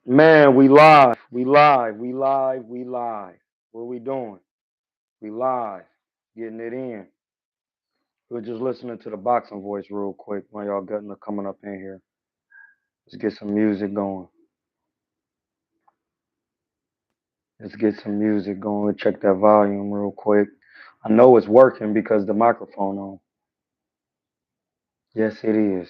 Man, we live. We live. We live. We live. What we doing? We live. Getting it in. We're just listening to the boxing voice real quick while y'all coming up in here. Let's get some music going. Let's get some music going. Let's check that volume real quick. I know it's working because the microphone on. Yes, it is.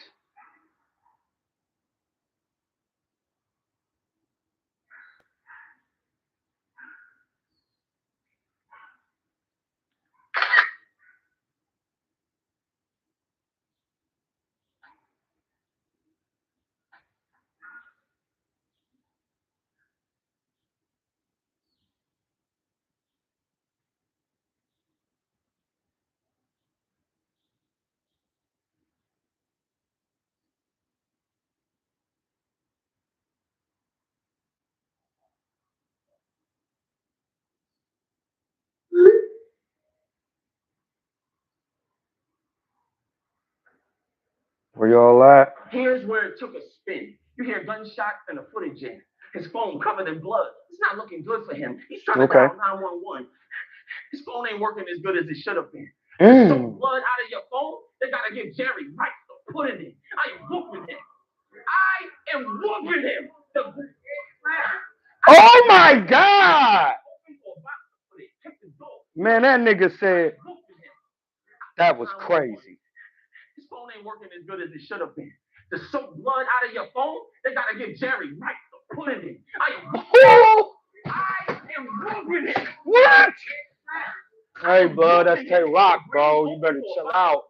Where y'all at? Here's where it took a spin. You hear gunshots and a footage in. His phone covered in blood. It's not looking good for him. He's trying to dial 911. His phone ain't working as good as it should have been. To soak blood out of your phone, they gotta give Jerry right to put it in. I am whooping him. I am whooping him. Oh my God! Man, that nigga said that was crazy. His phone ain't working as good as it should have been. To soak blood out of your phone, they gotta give Jerry right to put it in. I am whooping him. What? Hey, bro, that's K-Rock, bro. You better chill out.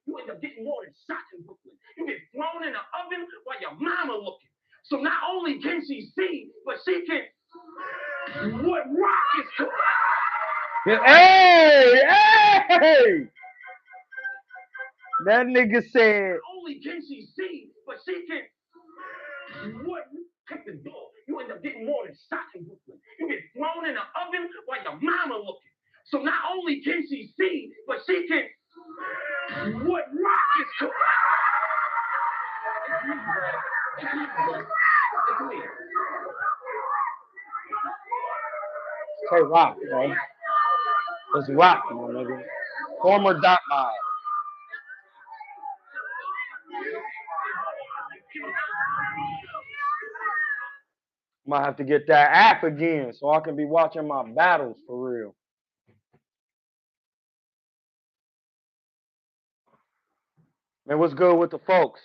You end up getting more than shot in Brooklyn. You get thrown in the oven while your mama looking. So not only can she see, but she can. What rock is cooking? Hey! That nigga said. Not only can she see, but she can. What? Check the door. You end up getting more than shot in Brooklyn. You get thrown in the oven while your mama looking. So not only can she see, but she can. What rock is cooking? It's me. K-Rock, bro. It's Rock, my nigga. Former Dot Mob. I might have to get that app again so I can be watching my battles for real. Man, what's good with the folks?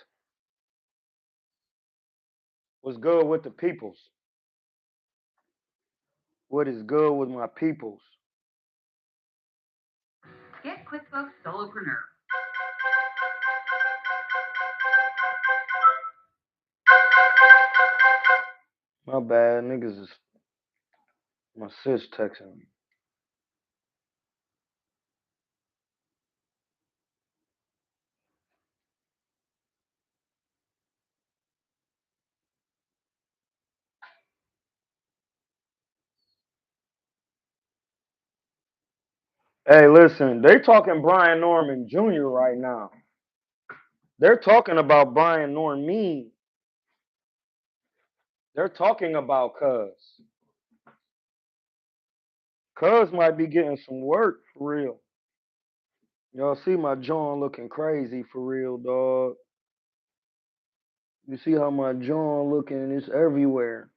What's good with the peoples? What is good with my peoples? Get QuickBooks Solopreneur. My bad, niggas is my sis texting me. Hey, listen, they talking Brian Norman Jr. right now. They're talking about Brian Norman. They're talking about Cuz. Cuz might be getting some work for real. Y'all see my jaw looking crazy for real, dog. You see how my jaw looking? It's everywhere.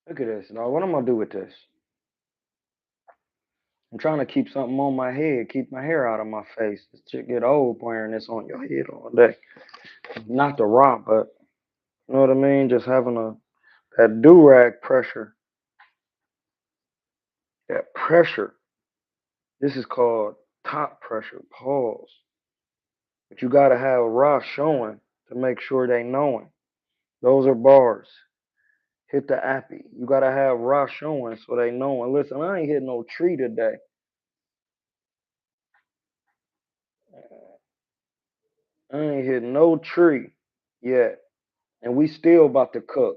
Look at this, dog. What am I gonna do with this? I'm trying to keep something on my head, keep my hair out of my face. This shit get old wearing this on your head all day. Not the romp, but you know what I mean? Just having that do-rag pressure. That pressure. This is called top pressure. Pause. But you gotta have raw showing to make sure they knowing. Those are bars. Hit the appy. You gotta have raw showing so they knowing. Listen, I ain't hit no tree today. I ain't hit no tree yet. And we still about to cook.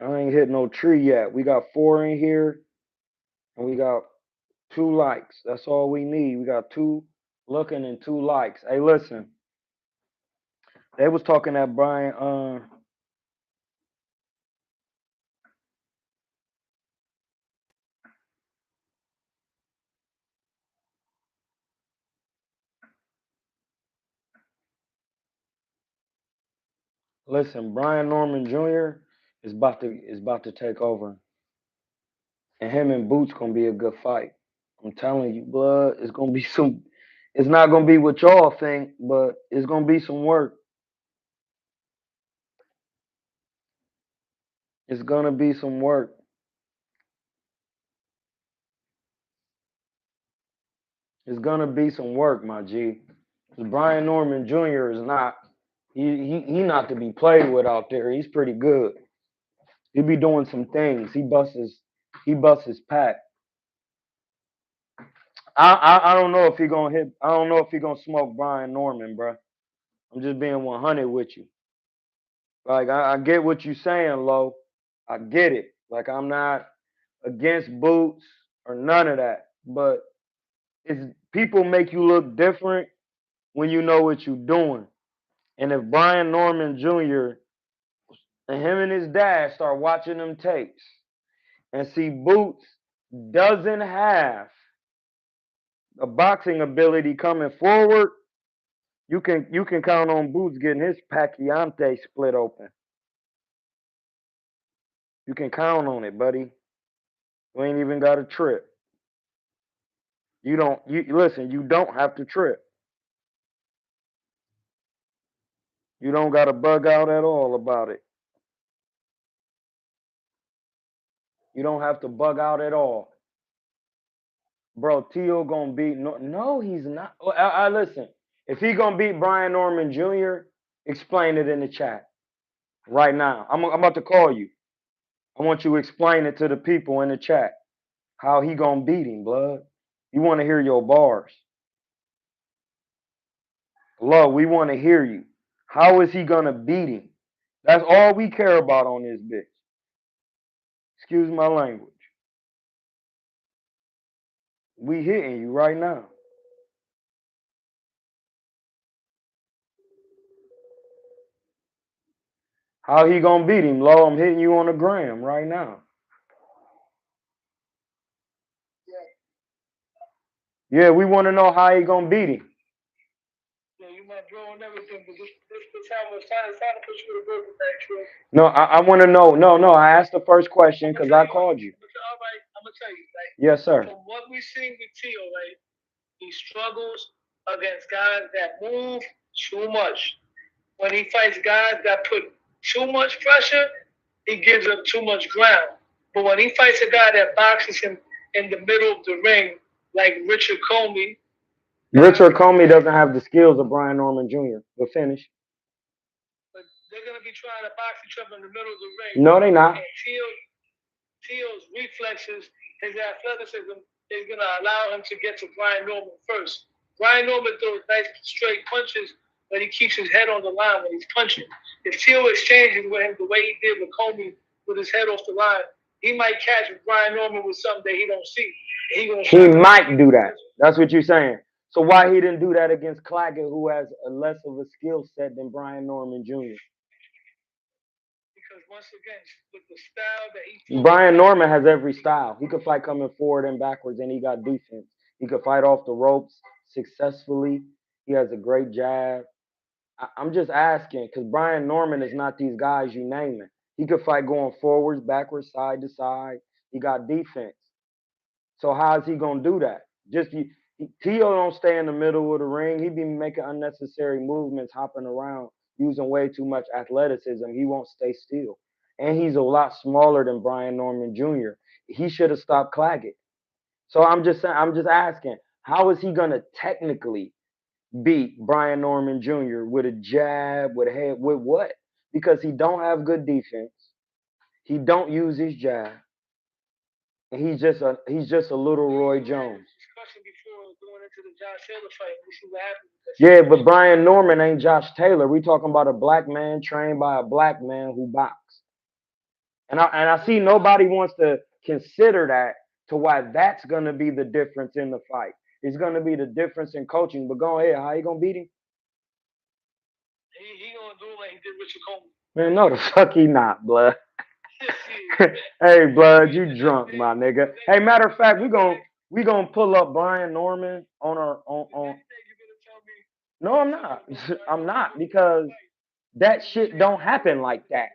I ain't hit no tree yet. We got 4 in here, and we got 2 likes. That's all we need. We got 2 looking and 2 likes. Hey, listen. They was talking at Brian. Listen, Brian Norman Jr. is about to take over, and him and Boots gonna be a good fight. I'm telling you, blood. It's gonna be some. It's not gonna be what y'all think, but it's gonna be some work. It's gonna be some work. It's gonna be some work, my G. 'Cause Brian Norman Jr. is not. He not to be played with out there. He's pretty good. He be doing some things. He busts his pack. I don't know if he gonna hit. I don't know if he gonna smoke Brian Norman, bro. I'm just being 100 with you. Like I get what you saying, Lo. I get it. Like I'm not against Boots or none of that. But it's people make you look different when you know what you're doing. And if Brian Norman Jr. and him and his dad start watching them tapes and see Boots doesn't have a boxing ability coming forward, you can count on Boots getting his Pacquiao split open. You can count on it, buddy. You ain't even got a trip. You don't. You listen. You don't have to trip. You don't got to bug out at all about it. You don't have to bug out at all, bro. Tio gonna beat no. He's not. I listen. If he gonna beat Brian Norman Jr., explain it in the chat right now. I'm about to call you. I want you to explain it to the people in the chat how he gonna beat him, blood. You want to hear your bars, love. We want to hear you. How is he gonna beat him? That's all we care about on this bitch. Excuse my language. We hitting you right now. How he gonna beat him, Lo? I'm hitting you on the gram right now. Yeah, we want to know how he gonna beat him. Yeah, you my bro and everything, but this time was trying to put you to work with that, True. No, I want to know. No, I asked the first question because I called you. All right, I'm gonna tell you, right? Yes, sir. From what we've seen with Tio, right, he struggles against guys that move too much. When he fights guys that put too much pressure, he gives up too much ground. But when he fights a guy that boxes him in the middle of the ring, like Richard Comey, Richard Comey doesn't have the skills of Brian Norman Jr. But finish. But they're gonna be trying to box each other in the middle of the ring. No, they not. And Tio's reflexes, his athleticism is gonna allow him to get to Brian Norman first. Brian Norman throws nice straight punches, but he keeps his head on the line when he's punching. If Tio exchanges with him the way he did with Comey with his head off the line, he might catch Brian Norman with something that he don't see. He might do that. That's what you're saying. So why he didn't do that against Claggett, who has a less of a skill set than Brian Norman Jr.? Because once again, with the style that he Brian Norman has every style. He could fight coming forward and backwards, and he got defense. He could fight off the ropes successfully. He has a great jab. I'm just asking because Brian Norman is not these guys you naming. He could fight going forwards, backwards, side to side. He got defense. So how is he gonna do that? Tio don't stay in the middle of the ring. He be making unnecessary movements, hopping around, using way too much athleticism. He won't stay still, and he's a lot smaller than Brian Norman Jr. He should have stopped Claggett. So I'm just saying, I'm just asking, how is he gonna technically beat Brian Norman Jr. with a jab, with a head, with what? Because he don't have good defense. He don't use his jab. And he's just a little Roy Jones. Yeah, but Brian Norman ain't Josh Taylor. We talking about a black man trained by a black man who boxed. And I see nobody wants to consider that to why that's gonna be the difference in the fight. It's gonna be the difference in coaching. But go ahead, how you gonna beat him? He gonna do like he did Richard Coleman. Man, no the fuck he not, blood. Hey, blood, you drunk, my nigga. Hey, matter of fact, we gonna pull up Brian Norman on our on. No, I'm not. I'm not because that shit don't happen like that.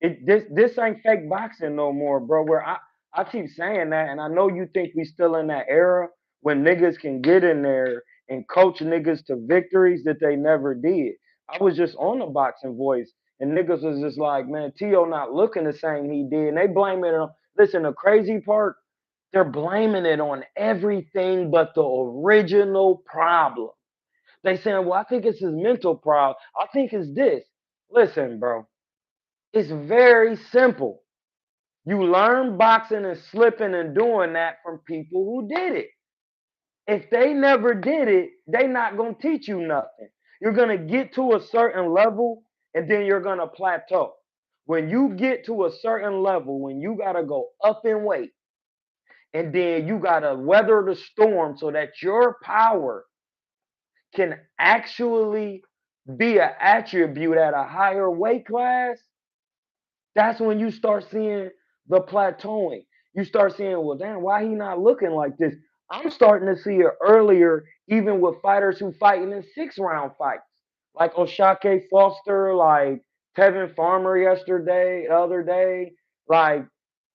This ain't fake boxing no more, bro. Where I keep saying that, and I know you think we still in that era when niggas can get in there and coach niggas to victories that they never did. I was just on the boxing voice, and niggas was just like, man, T.O. not looking the same he did. And they blame it on. Listen, the crazy part, they're blaming it on everything but the original problem. They saying, well, I think it's his mental problem. I think it's this. Listen, bro. It's very simple. You learn boxing and slipping and doing that from people who did it. If they never did it, they not going to teach you nothing. You're going to get to a certain level and then you're going to plateau. When you get to a certain level, when you got to go up in weight and then you got to weather the storm so that your power can actually be an attribute at a higher weight class, that's when you start seeing the plateauing. You start seeing, well, damn, why he not looking like this? I'm starting to see it earlier, even with fighters who fighting in 6-round fights, like O'Shake Foster, like Tevin Farmer yesterday, the other day. Like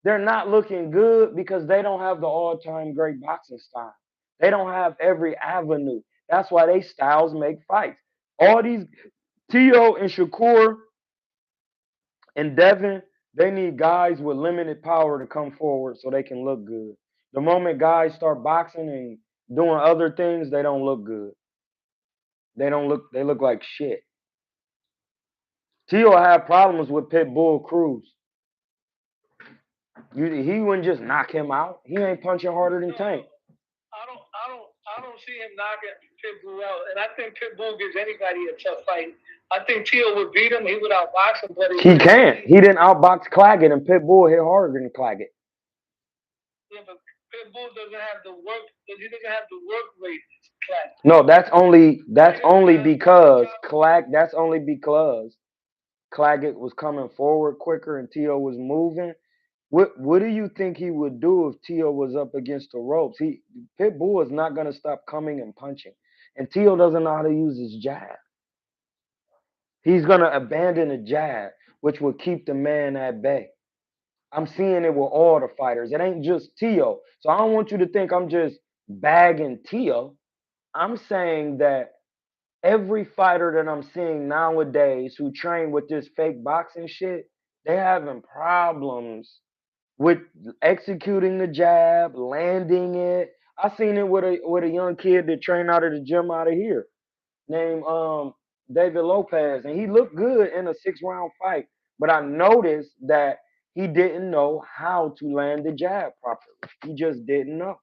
they're not looking good because they don't have the all-time great boxing style. They don't have every avenue. That's why they styles make fights. All these T.O. and Shakur and Devin, they need guys with limited power to come forward so they can look good. The moment guys start boxing and doing other things, they don't look good. They look like shit. Tio had problems with Pitbull Cruz. He wouldn't just knock him out. He ain't punching harder than Tank. I don't see him knocking Pitbull out, and I think Pitbull gives anybody a tough fight. I think Tio would beat him. He would outbox him, but he can't. He didn't outbox Claggett, and Pitbull hit harder than Claggett. Yeah, but Pitbull doesn't have the work. He doesn't have the work rate. Claggett. No, that's only because Claggett was coming forward quicker and Tio was moving. What do you think he would do if Tio was up against the ropes? Pitbull is not gonna stop coming and punching, and Tio doesn't know how to use his jab. He's gonna abandon the jab, which will keep the man at bay. I'm seeing it with all the fighters. It ain't just Tio. So I don't want you to think I'm just bagging Tio. I'm saying that every fighter that I'm seeing nowadays who train with this fake boxing shit, they having problems with executing the jab, landing it. I seen it with a young kid that trained out of the gym out of here, named David Lopez, and he looked good in a 6-round fight. But I noticed that he didn't know how to land the jab properly. He just didn't know.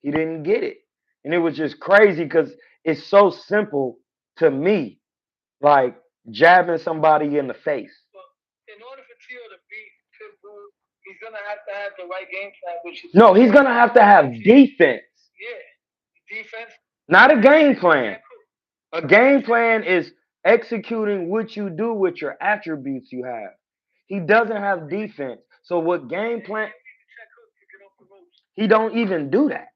He didn't get it, and it was just crazy because it's so simple to me, like jabbing somebody in the face. Well, in order for Tio to beat Pitbull, he's gonna have to have the right game plan, which is no, he's gonna have to have defense. Yeah, defense. Not a game plan. A game plan is executing what you do with your attributes you have. He doesn't have defense. So what game plan? He don't even do that.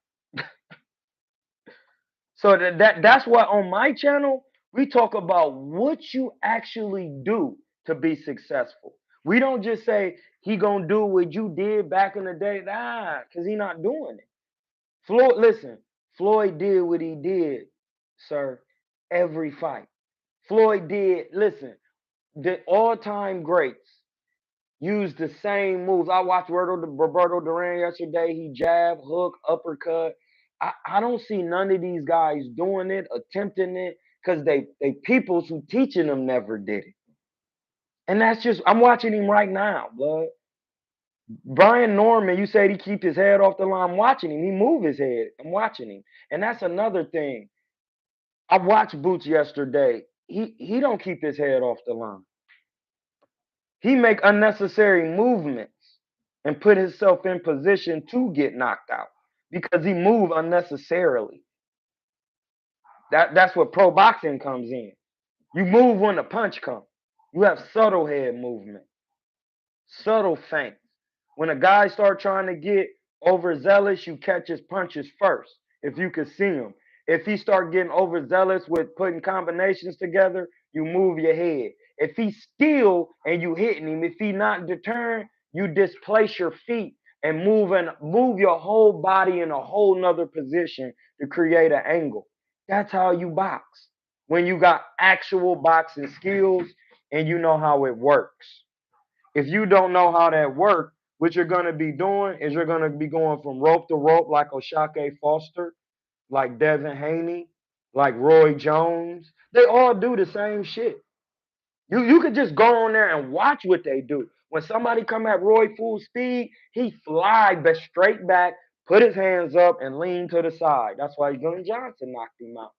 So that's why on my channel we talk about what you actually do to be successful. We don't just say he gonna do what you did back in the day. Nah, because he not doing it. Floyd did what he did, sir, every fight. Floyd did, the all-time greats used the same moves. I watched Roberto Duran yesterday. He jab, hook, uppercut. I don't see none of these guys doing it, attempting it, because they peoples who teaching them never did it. And that's just, I'm watching him right now, blood. Brian Norman, you said he keep his head off the line. I'm watching him. He move his head. I'm watching him. And that's another thing. I watched Boots yesterday. He don't keep his head off the line. He make unnecessary movements. and put himself in position to get knocked out because he moved unnecessarily. That's what pro boxing comes in. You move when the punch comes. You have subtle head movement, subtle feints. When a guy start trying to get overzealous, you catch his punches first. If you can see him, if he start getting overzealous with putting combinations together, you move your head. If he's still and you hitting him, if he not deterred, you displace your feet and move your whole body in a whole nother position to create an angle. That's how you box. When you got actual boxing skills and you know how it works. If you don't know how that works, what you're going to be doing is you're going to be going from rope to rope like O'Shake Foster, like Devin Haney, like Roy Jones. They all do the same shit. You could just go on there and watch what they do. When somebody come at Roy full speed, he fly but straight back, put his hands up, and lean to the side. That's why Glenn Johnson knocked him out.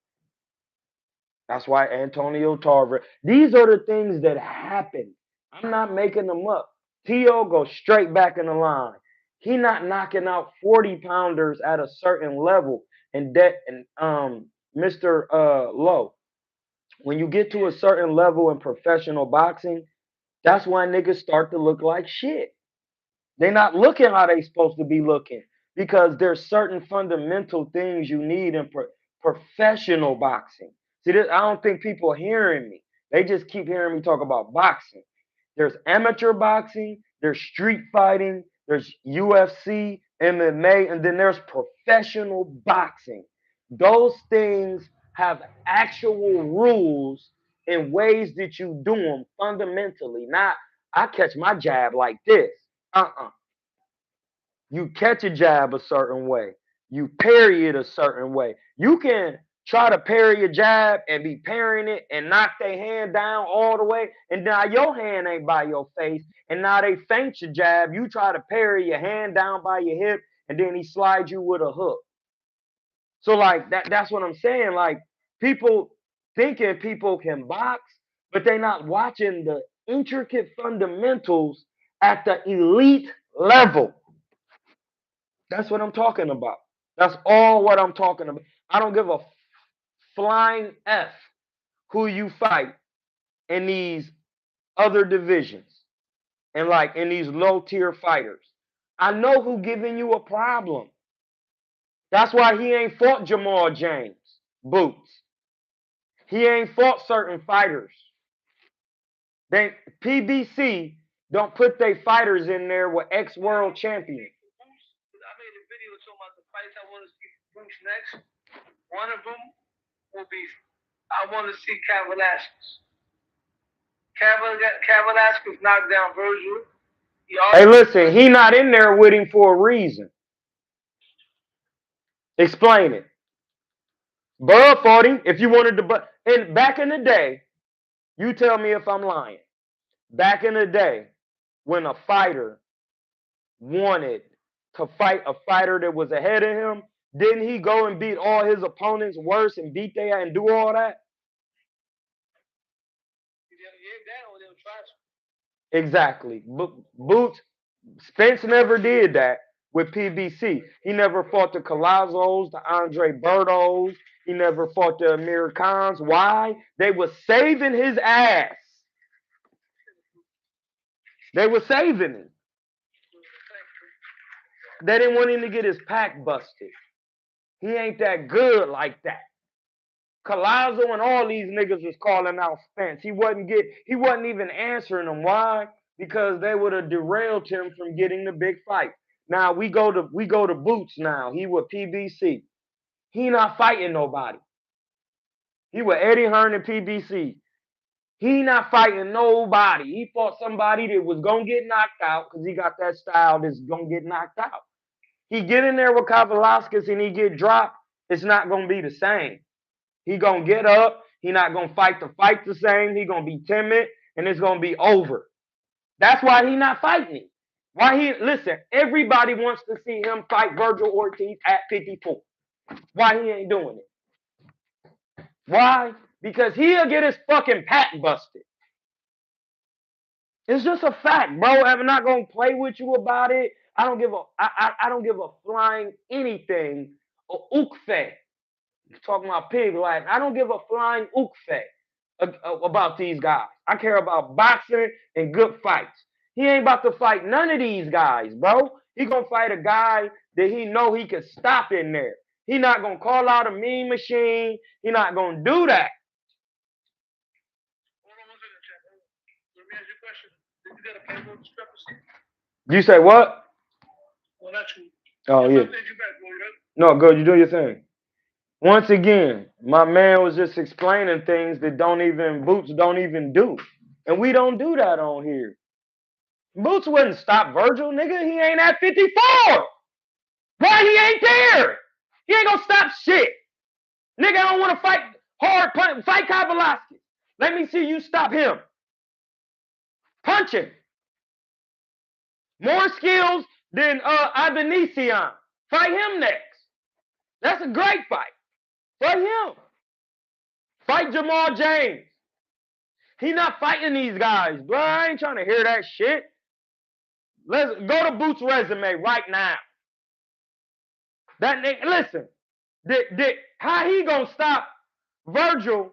That's why Antonio Tarver. These are the things that happen. I'm not making them up. T.O. goes straight back in the line. He not knocking out 40 pounders at a certain level. And Mr. Lowe, when you get to a certain level in professional boxing, that's when niggas start to look like shit. They're not looking how they supposed to be looking because there's certain fundamental things you need in professional boxing. See, I don't think people are hearing me. They just keep hearing me talk about boxing. There's amateur boxing, there's street fighting, there's UFC, MMA, and then there's professional boxing. Those things have actual rules and ways that you do them fundamentally. Not, I catch my jab like this. You catch a jab a certain way. You parry it a certain way. You can try to parry a jab and be parrying it and knock their hand down all the way. And now your hand ain't by your face. And now they feint your jab. You try to parry your hand down by your hip. And then he slides you with a hook. So like that's what I'm saying. Like people thinking people can box, but they're not watching the intricate fundamentals at the elite level. That's what I'm talking about. That's all what I'm talking about. I don't give a flying F who you fight in these other divisions and like in these low tier fighters. I know who giving you a problem. That's why he ain't fought Jamal James, Boots. He ain't fought certain fighters. They PBC don't put their fighters in there with ex-world champions. I made a video talking about the fights I want to see Bruce next. One of them will be, I want to see Kavalaskis. Kavalaskis knocked down Virgil. Hey, listen, he not in there with him for a reason. Explain it. Bud fought him if you wanted to. And back in the day, you tell me if I'm lying. Back in the day, when a fighter wanted to fight a fighter that was ahead of him, didn't he go and beat all his opponents worse and beat they and do all that? Exactly. Boots, Spence never did that with PBC. He never fought the Colazzos, the Andre Bertos. He never fought the Amir Khans. Why? They were saving his ass. They were saving him. They didn't want him to get his pack busted. He ain't that good like that. Colazzo and all these niggas was calling out Spence. He wasn't even answering them. Why? Because they would have derailed him from getting the big fight. Now we go to Boots now. He with PBC. He not fighting nobody. He with Eddie Hearn and PBC. He not fighting nobody. He fought somebody that was gonna get knocked out because he got that style that's gonna get knocked out. He get in there with Kavalauskas and he get dropped. It's not gonna be the same. He gonna get up. He not gonna fight the same. He gonna be timid, and it's gonna be over. That's why he not fighting. Listen? Everybody wants to see him fight Virgil Ortiz at 54. Why he ain't doing it? Why? Because he'll get his fucking pack busted. It's just a fact, bro. I'm not gonna play with you about it. I don't give a flying anything. Or ukfe. Talking about pig life. I don't give a flying ukfe about these guys. I care about boxing and good fights. He ain't about to fight none of these guys, bro. He gonna fight a guy that he know he can stop in there. He not gonna call out a mean machine. He not gonna do that. Let me ask you a question. Did you get a payroll discrepancy? You say what? Well, that's you. Oh yeah. No, go. You do your thing. Once again, my man was just explaining things that Boots don't even do. And we don't do that on here. Boots wouldn't stop Virgil, nigga. He ain't at 54. Why he ain't there? He ain't gonna stop shit. Nigga, I don't want to fight hard punch. Fight Kavalaski. Let me see you stop him. Punch him. More skills than Adenisian. Fight him next. That's a great fight. Fight him. Fight Jamal James. He not fighting these guys, bro. I ain't trying to hear that shit. Let's go to Boots' resume right now. That nigga, listen. How he gonna stop Virgil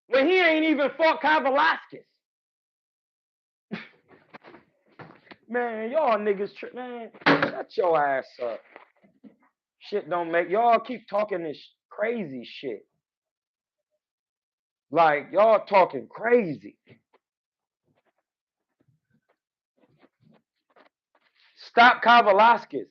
when he ain't even fought Kavalaskis? Man, y'all niggas, man, shut your ass up. Shit don't make, y'all keep talking this crazy shit. Like, y'all talking crazy. Stop Kavalaskis.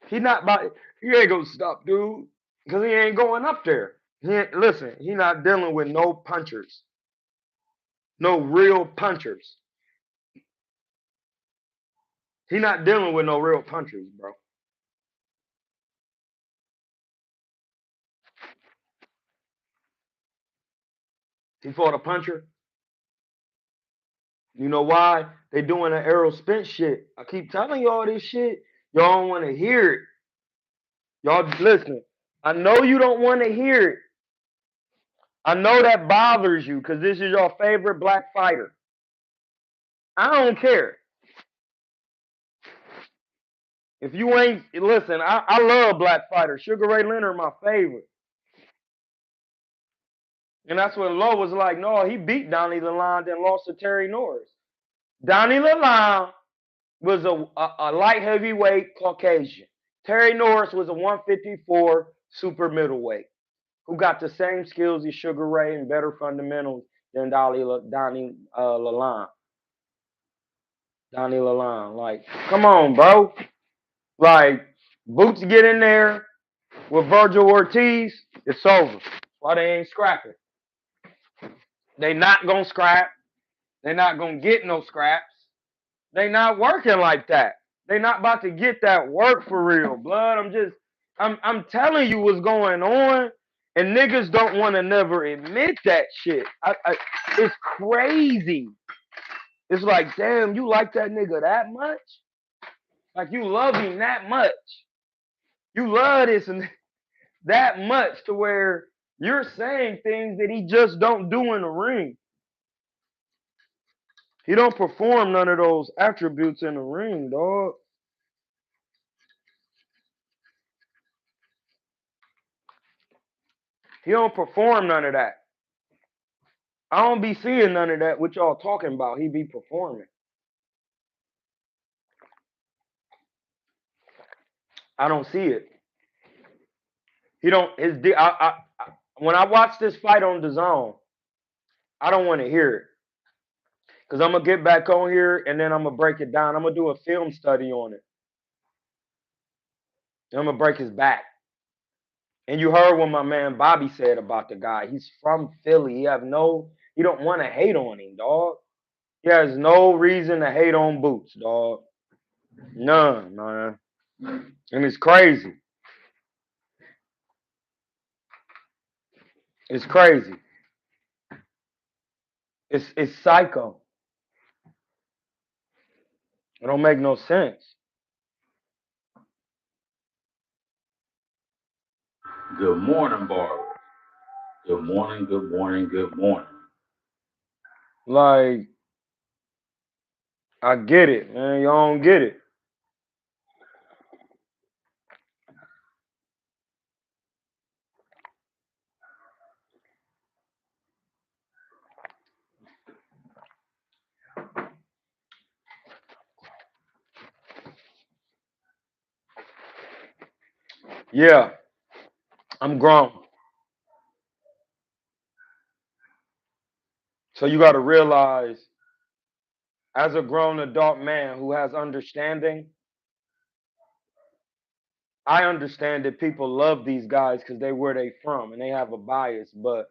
He ain't gonna stop, dude. Because he ain't going up there. Listen, he not dealing with no punchers. No real punchers. He not dealing with no real punchers, bro. He fought a puncher. You know why? They doing an Errol Spence shit. I keep telling y'all this shit. Y'all don't want to hear it. Y'all listen. I know you don't want to hear it. I know that bothers you because this is your favorite black fighter. I don't care. If you ain't, listen, I love black fighters. Sugar Ray Leonard, my favorite. And that's what Lowe was like. No, he beat Donnie Lalonde and lost to Terry Norris. Donnie Lalonde was a light heavyweight Caucasian. Terry Norris was a 154 super middleweight who got the same skills as Sugar Ray and better fundamentals than Donnie Lalonde. Donnie Lalonde. Like, come on, bro. Like, Boots get in there with Virgil Ortiz, it's over. Why they ain't scrapping? They not gonna scrap. They not gonna get no scraps. They not working like that. They not about to get that work for real, blood. I'm telling you what's going on, and niggas don't want to never admit that shit. It's crazy. It's like, damn, you like that nigga that much? Like you love him that much? You love this and that much to where you're saying things that he just don't do in the ring. He don't perform none of those attributes in the ring, dog. He don't perform none of that. I don't be seeing none of that. What y'all talking about? He be performing. I don't see it. He don't. When I watch this fight on DAZN, I don't want to hear it because I'm gonna get back on here and then I'm gonna break it down. I'm gonna do a film study on it. And I'm gonna break his back. And you heard what my man Bobby said about the guy. He's from Philly. He don't want to hate on him, dog. He has no reason to hate on Boots, dog. None, man. And it's crazy. It's crazy. It's psycho. It don't make no sense. Good morning, Barbara. Good morning, good morning, good morning. Like, I get it, man. Y'all don't get it. Yeah, I'm grown. So you got to realize, as a grown adult man who has understanding, I understand that people love these guys because they where they from and they have a bias. But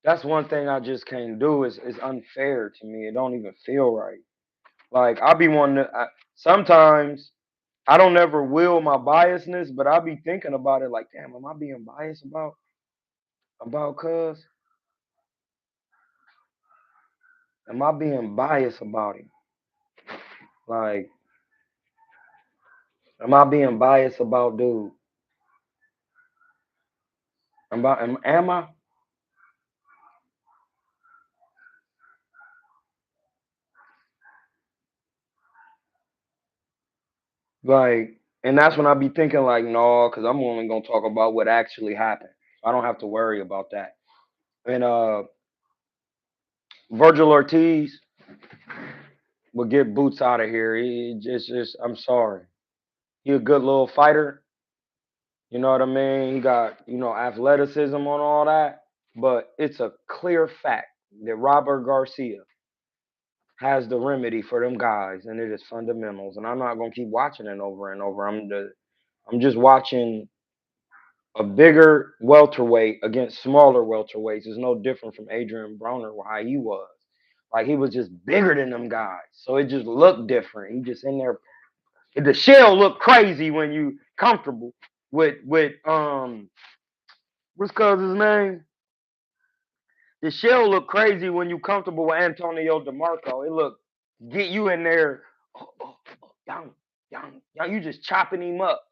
that's one thing I just can't do. Is unfair to me. It don't even feel right. Like I be wanting to. Sometimes I don't ever will my biasness, but I be thinking about it like, damn, am I being biased about cuz? Am I being biased about him? Like, am I being biased about dude? Am I? Like, and that's when I be thinking like, no, because I'm only gonna talk about what actually happened. I don't have to worry about that. And Virgil Ortiz would get Boots out of here. He just I'm sorry. He a good little fighter. You know what I mean? He got, athleticism on all that. But it's a clear fact that Robert Garcia has the remedy for them guys, and it is fundamentals. And I'm not gonna keep watching it over and over. I'm just watching a bigger welterweight against smaller welterweights. Is no different from Adrian Broner, how he was. Like he was just bigger than them guys, so it just looked different. He just in there. The shell looked crazy when you comfortable with what's cousin's name? The shell look crazy when you comfortable with Antonio DeMarco. It look get you in there, young, young. You just chopping him up.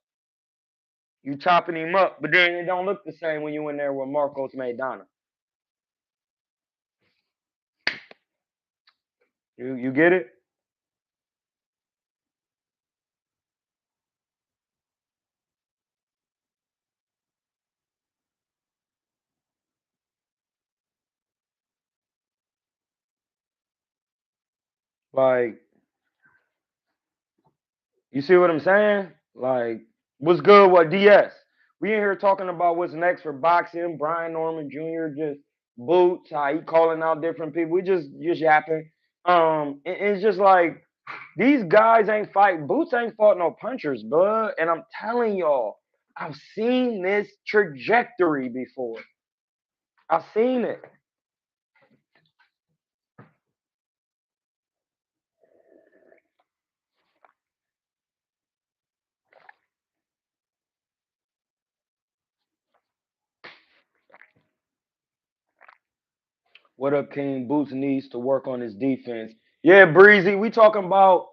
You chopping him up, but then it don't look the same when you in there with Marcos Maidana. You get it? Like, you see what I'm saying? Like, what's good? What DS? We in here talking about what's next for boxing. Brian Norman Jr. just Boots. How he calling out different people. We just yapping. It's just like these guys ain't fighting. Boots ain't fought no punchers, bud. And I'm telling y'all, I've seen this trajectory before. I've seen it. What up, King? Boots needs to work on his defense. Yeah, Breezy. We talking about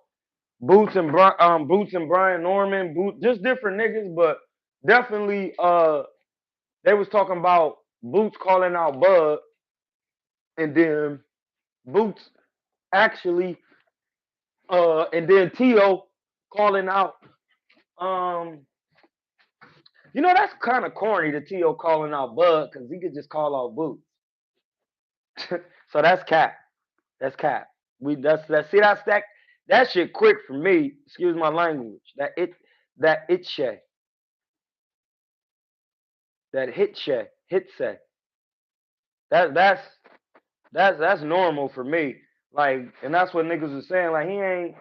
Boots and Brian Norman, just different niggas, but definitely they was talking about Boots calling out Bud, and then Boots actually and then Tio calling out um that's kind of corny, the Tio calling out Bud, because he could just call out Boots. So that's cap. That's cap. That shit quick for me. Excuse my language. That shit. That hit say. That's normal for me. Like, and that's what niggas was saying. Like, he ain't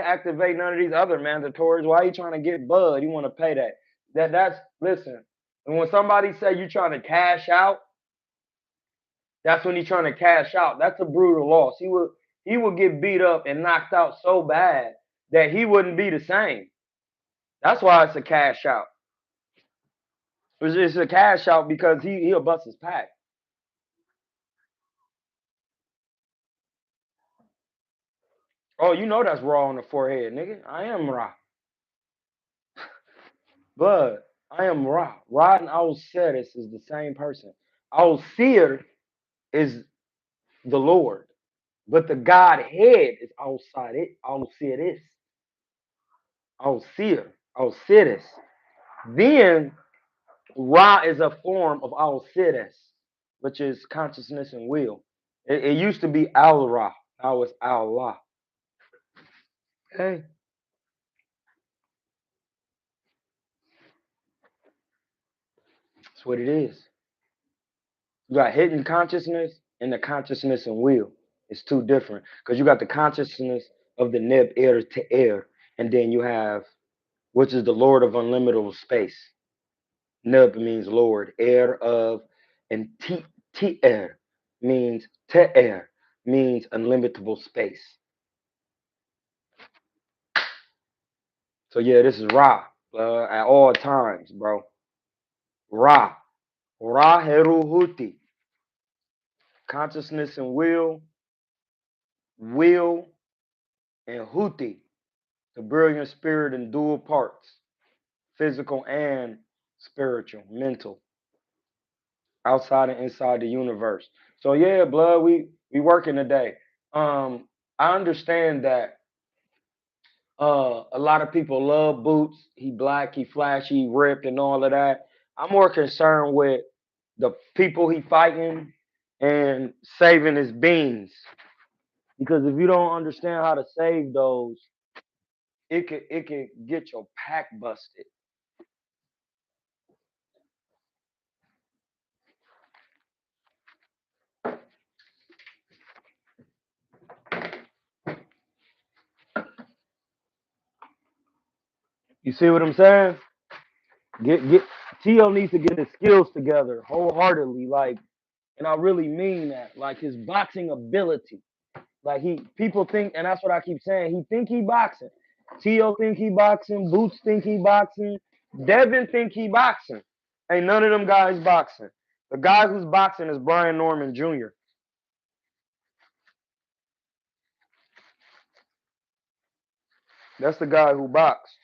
activate none of these other mandatories. Why you trying to get Bud? You want to pay that? That's listen. And when somebody say you trying to cash out, that's when he trying to cash out. That's a brutal loss. He would get beat up and knocked out so bad that he wouldn't be the same. That's why it's a cash out. It's a cash out because he'll bust his pack. Oh, you know that's raw on the forehead, nigga. I am raw. But I am Ra. Ra and Osiris is the same person. Osir is the Lord. But the Godhead is outside it, Osiris, Osiris. Then Ra is a form of Osiris, which is consciousness and will. It used to be Al Ra, now it's Allah. Okay, that's what it is. You got hidden consciousness and the consciousness and will. It's two different because you got the consciousness of the Neb air to air, and then you have which is the Lord of unlimitable space. Neb means Lord, air of, and T-air means te-air, means unlimitable space. So yeah, this is Ra at all times, bro. Ra. Ra Heruhuti. Consciousness and will, and Huti, the brilliant spirit in dual parts, physical and spiritual, mental, outside and inside the universe. So yeah, blood, we working today. I understand that a lot of people love Boots. He black, he flashy, he ripped, and all of that. I'm more concerned with the people he fighting and saving his beans. Because if you don't understand how to save those, it could get your pack busted. You see what I'm saying? Get Tio needs to get his skills together wholeheartedly, like, and I really mean that, like his boxing ability. Like people think, and that's what I keep saying. He think he boxing. Tio think he boxing. Boots think he boxing. Devin think he boxing. Ain't none of them guys boxing. The guy who's boxing is Brian Norman Jr. That's the guy who boxed.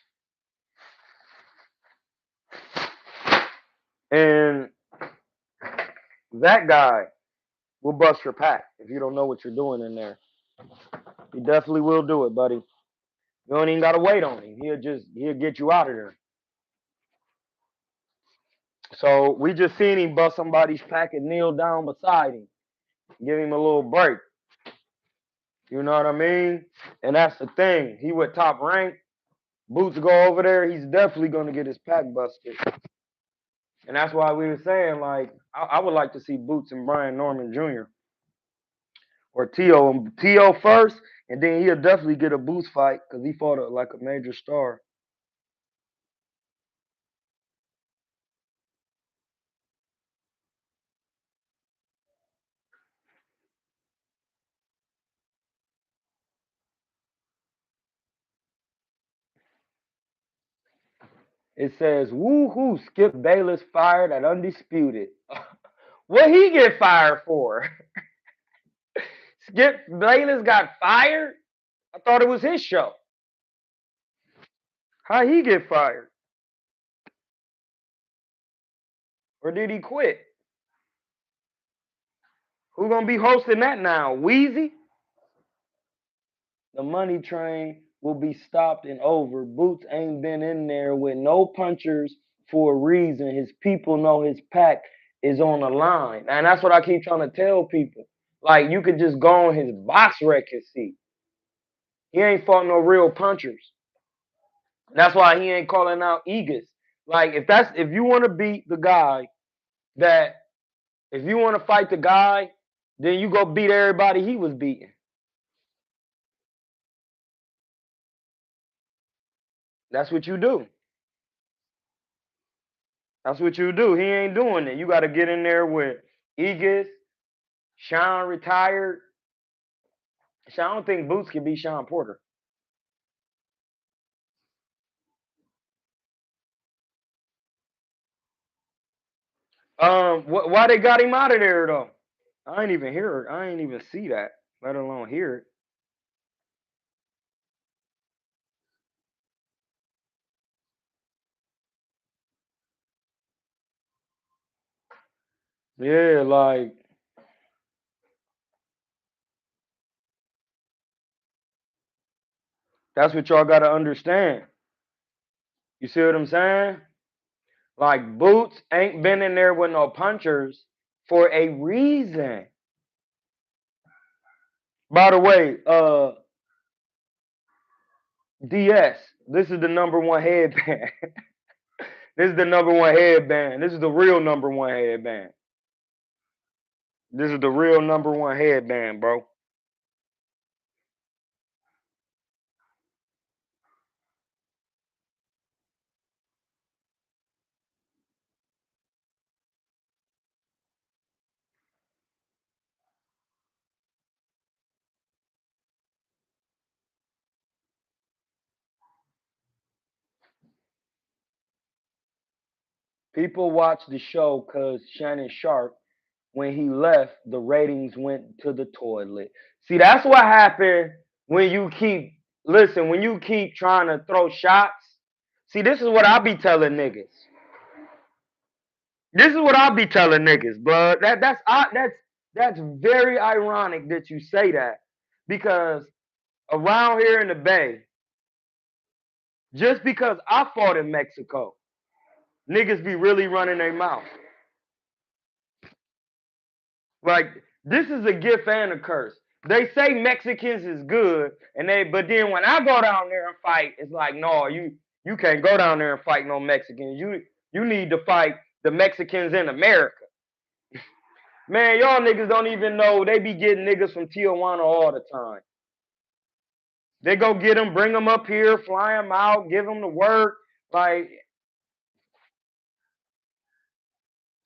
And that guy will bust your pack if you don't know what you're doing in there. He definitely will do it, buddy. You don't even gotta wait on him. He'll get you out of there. So we just seen him bust somebody's pack and kneel down beside him. Give him a little break. You know what I mean? And that's the thing. He with top rank. Boots go over there, he's definitely gonna get his pack busted. And that's why we were saying, like, I would like to see Boots and Brian Norman Jr. or T.O. first, and then he'll definitely get a Boots fight because he fought like a major star. It says, woo-hoo, Skip Bayless fired at Undisputed. What he get fired for? Skip Bayless got fired? I thought it was his show. How he get fired? Or did he quit? Who gonna be hosting that now? Wheezy? The money train will be stopped and over. Boots ain't been in there with no punchers for a reason. His people know his pack is on the line. And that's what I keep trying to tell people. Like, you could just go on his box record and see. He ain't fought no real punchers. That's why he ain't calling out Egas. Like, if you want to beat the guy that if you want to fight the guy, then you go beat everybody he was beating. That's what you do. That's what you do. He ain't doing it. You got to get in there with Egas, Sean retired. I don't think Boots can be Sean Porter. Why they got him out of there though? I ain't even hear it. I ain't even see that, let alone hear it. Yeah, like That's what y'all got to understand. You see what I'm saying? Like, Boots ain't been in there with no punchers for a reason. By the way, DS, this is the #1 headband. This is the #1 headband. This is the real #1 headband. This is the real #1 headband, bro. People watch the show because Shannon Sharp, when he left, the ratings went to the toilet. See, that's what happened when you keep, listen, when you keep trying to throw shots. See, this is what I be telling niggas. This is what I'll be telling niggas, bro. That's very ironic that you say that, because around here in the Bay, just because I fought in Mexico, niggas be really running their mouth. Like, this is a gift and a curse. They say Mexicans is good, but then when I go down there and fight, it's like, no, you can't go down there and fight no Mexicans. You need to fight the Mexicans in America. Man, y'all niggas don't even know they be getting niggas from Tijuana all the time. They go get them, bring them up here, fly them out, give them the work. Like,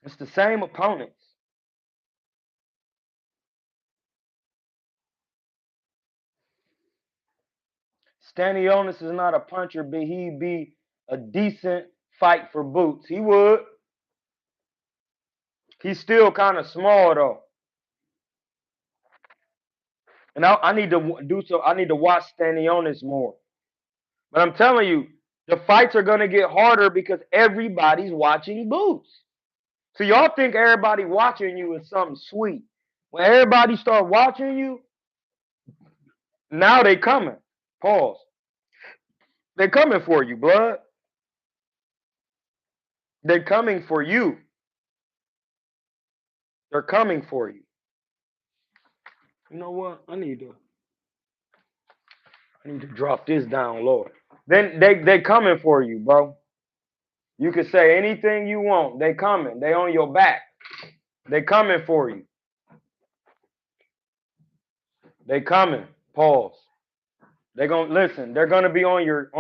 it's the same opponents. Stanionis is not a puncher, but he'd be a decent fight for Boots. He would. He's still kind of small though. And I need to do so. I need to watch Stanionis more. But I'm telling you, the fights are gonna get harder because everybody's watching Boots. So y'all think everybody watching you is something sweet. When everybody start watching you, now they coming. Pause. They're coming for you, blood. They're coming for you. They're coming for you. You know what? I need to drop this down lower. Then they coming for you, bro. You can say anything you want. They coming. They on your back. They coming for you. They coming. Pause. They gonna listen. They're gonna be on your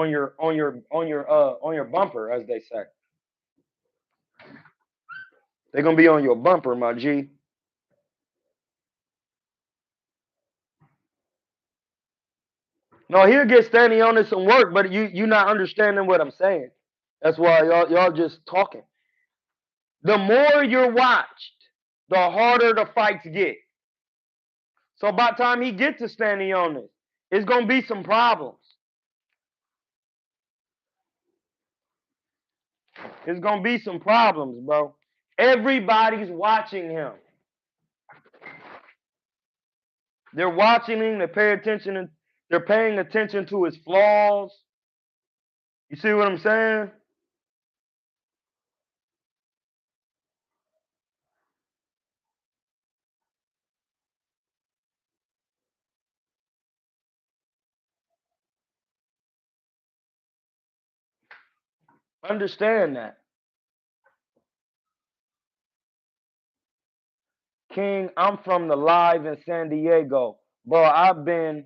bumper, as they say. They're gonna be on your bumper, my G. No, he'll get standing on it some work, but you not understanding what I'm saying. That's why y'all just talking. The more you're watched, the harder the fights get. So by the time he gets to standing on it, it's gonna be some problems. It's gonna be some problems, bro. Everybody's watching him. They're watching him. They pay attention. And they're paying attention to his flaws. You see what I'm saying? Understand that. King, I'm from the Live in San Diego. Bro, I've been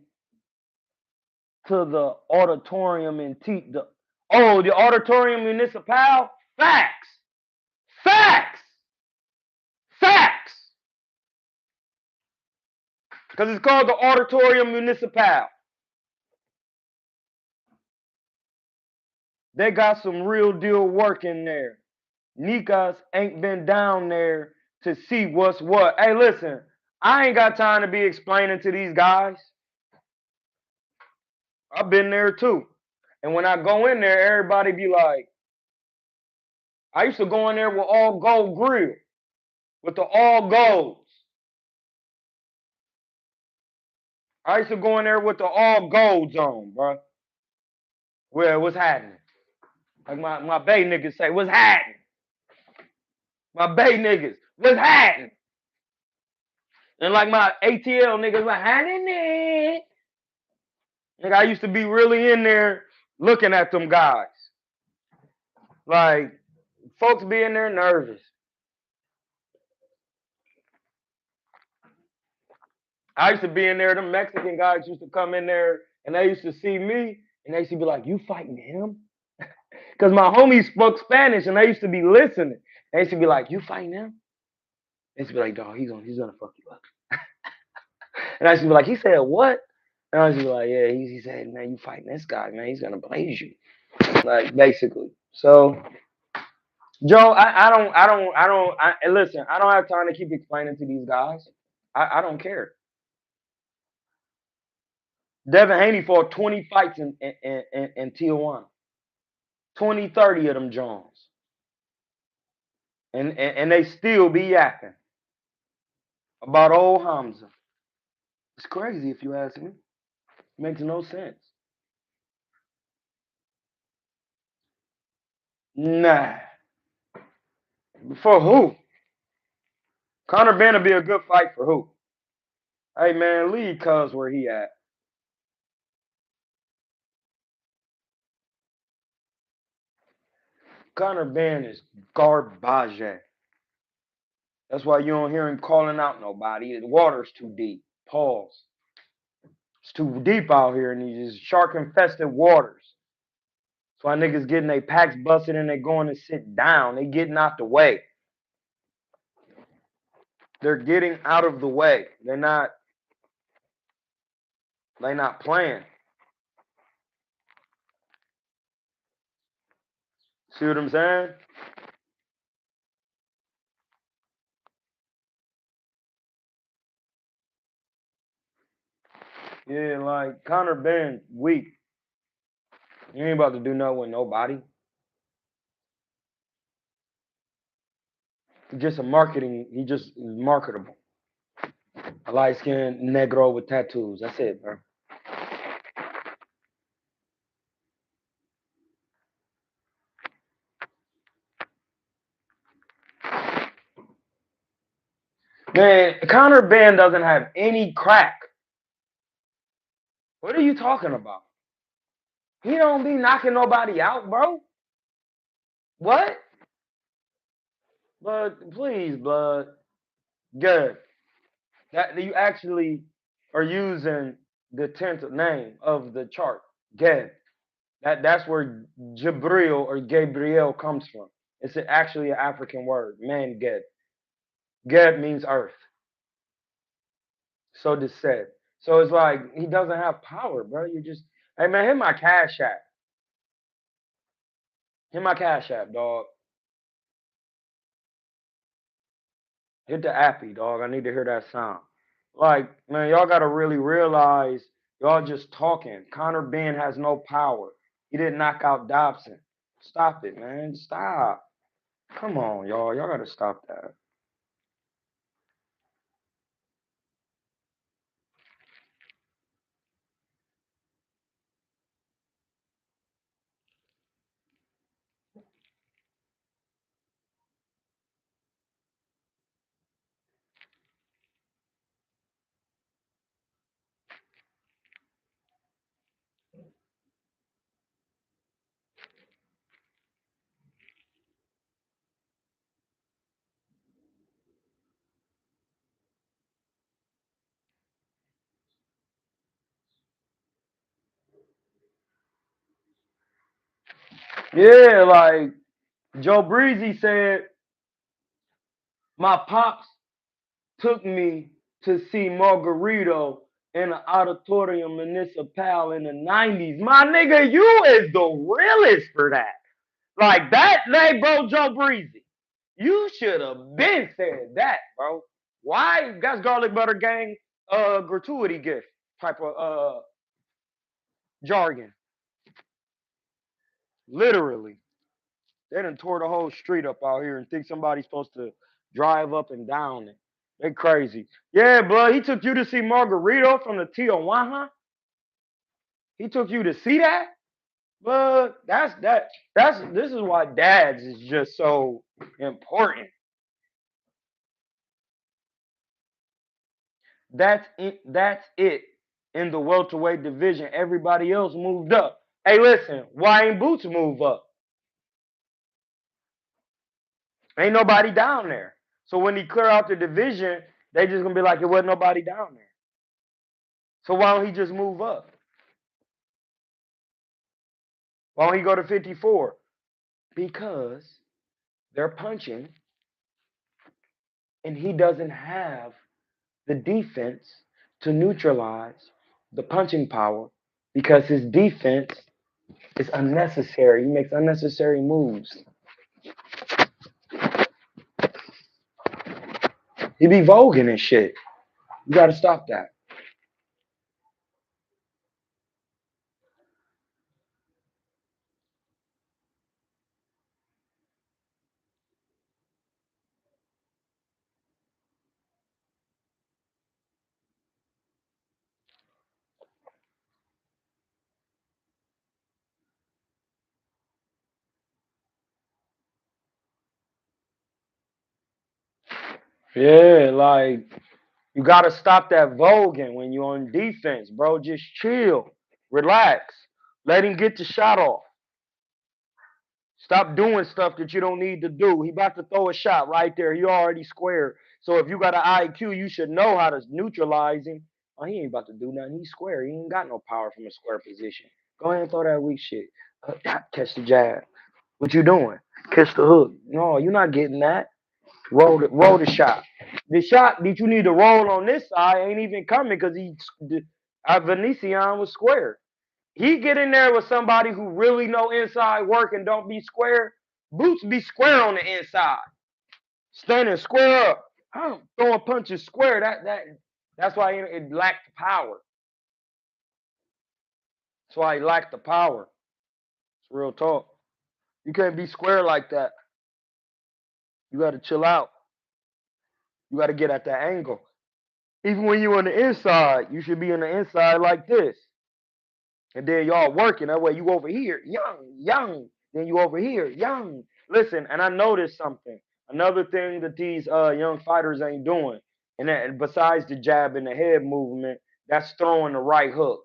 to the auditorium in the auditorium municipal? Facts. Facts. Facts. Because it's called the auditorium municipal. They got some real deal work in there. Nikas ain't been down there to see what's what. Hey, listen, I ain't got time to be explaining to these guys. I've been there too. And when I go in there, everybody be like, I used to go in there with all gold grill, with the all golds. I used to go in there with the all golds on, bro. Well, what's happening? Like my Bay niggas say, what's happening? My Bay niggas, what's happening? And like my ATL niggas, what's happening? Nigga, I used to be really in there looking at them guys. Like, folks be in there nervous. I used to be in there, them Mexican guys used to come in there and they used to see me and they used to be like, you fighting him? Because my homies spoke Spanish and they used to be listening. They used to be like, you fighting him? They used to be like, dog, he's gonna fuck you up. And I used to be like, he said what? And I used to be like, yeah, he said, man, you fighting this guy, man, he's gonna blaze you. Like, basically. So Joe, listen, I don't have time to keep explaining to these guys. I don't care. Devin Haney fought 20 fights in Tijuana. 20, 30 of them Jones. And they still be yapping about old Hamza. It's crazy if you ask me. It makes no sense. Nah. For who? Conor Ben will be a good fight for who? Hey man, leave Cuz where he at. Conor Ben is garbage. That's why you don't hear him calling out nobody. The water's too deep. Pause. It's too deep out here in these shark-infested waters. That's why niggas getting their packs busted and they going to sit down. They getting out the way. They're getting out of the way. They're not playing. See what I'm saying? Yeah, like Conor Ben weak. He ain't about to do nothing with nobody. He's just he just marketable. A light-skinned negro with tattoos. That's it, bro. Man, Conor Ben doesn't have any crack. What are you talking about? He don't be knocking nobody out, bro. What? But please, bud. Good. That you actually are using the 10th name of the chart. Geb. That's where Jibril or Gabriel comes from. It's actually an African word. Man, Geb. Geb means earth. So this said. So it's like he doesn't have power, bro. You just, hey man, hit my cash app. Hit my cash app, dog. Hit the appy, dog. I need to hear that sound. Like, man, y'all gotta really realize y'all just talking. Conor Ben has no power. He didn't knock out Dobson. Stop it, man. Stop. Come on, y'all. Y'all gotta stop that. Yeah, like Joe Breezy said, my pops took me to see Margarito in an auditorium municipal in the 90s. My nigga, you is the realest for that. Like that, hey, bro, Joe Breezy. You should have been said that, bro. Why? That's garlic butter gang gratuity gift type of jargon. Literally. They done tore the whole street up out here and think somebody's supposed to drive up and down it. They crazy. Yeah, blood. He took you to see Margarito from the Tijuana. He took you to see that? But this is why dads is just so important. That's it in the welterweight division. Everybody else moved up. Hey, listen, why ain't Boots move up? Ain't nobody down there. So when he clear out the division, they just gonna be like, it wasn't nobody down there. So why don't he just move up? Why don't he go to 54? Because they're punching and he doesn't have the defense to neutralize the punching power because his defense is unnecessary. He makes unnecessary moves. He be voguing and shit. You gotta stop that. Yeah, like you gotta stop that voguing when you're on defense, bro. Just chill, relax, let him get the shot off. Stop doing stuff that you don't need to do. He about to throw a shot right there. He already squared. So if you got an IQ, you should know how to neutralize him. Oh, he ain't about to do nothing. He's square. He ain't got no power from a square position. Go ahead and throw that weak shit. Catch the jab. What you doing? Catch the hook. No, you're not getting that. Roll the shot. The shot that you need to roll on this side ain't even coming because Venetian was square. He get in there with somebody who really know inside work and don't be square. Boots be square on the inside, standing square up, throwing punches square. That's why it lacked power. That's why he lacked the power. It's real talk. You can't be square like that. You got to chill out. You got to get at that angle. Even when you're on the inside, you should be on the inside like this. And then y'all working. That way you over here, young. Then you over here, young. Listen, and I noticed something. Another thing that these young fighters ain't doing, and that, besides the jab and the head movement, that's throwing the right hook.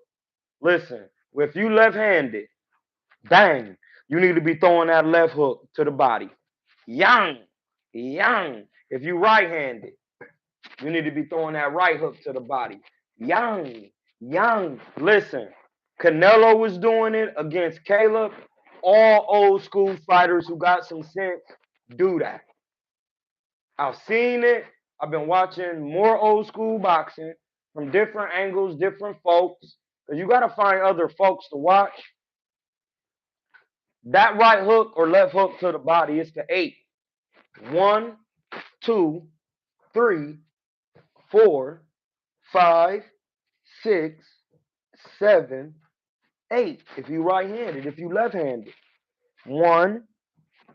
Listen, if you left-handed, bang, you need to be throwing that left hook to the body. Young. If you right-handed, you need to be throwing that right hook to the body. Young. Listen, Canelo was doing it against Caleb. All old school fighters who got some sense do that. I've seen it. I've been watching more old school boxing from different angles, different folks. Because you got to find other folks to watch. That right hook or left hook to the body is the 8. 1, 2, 3, 4, 5, 6, 7, 8. If you right-handed, if you left-handed. 1,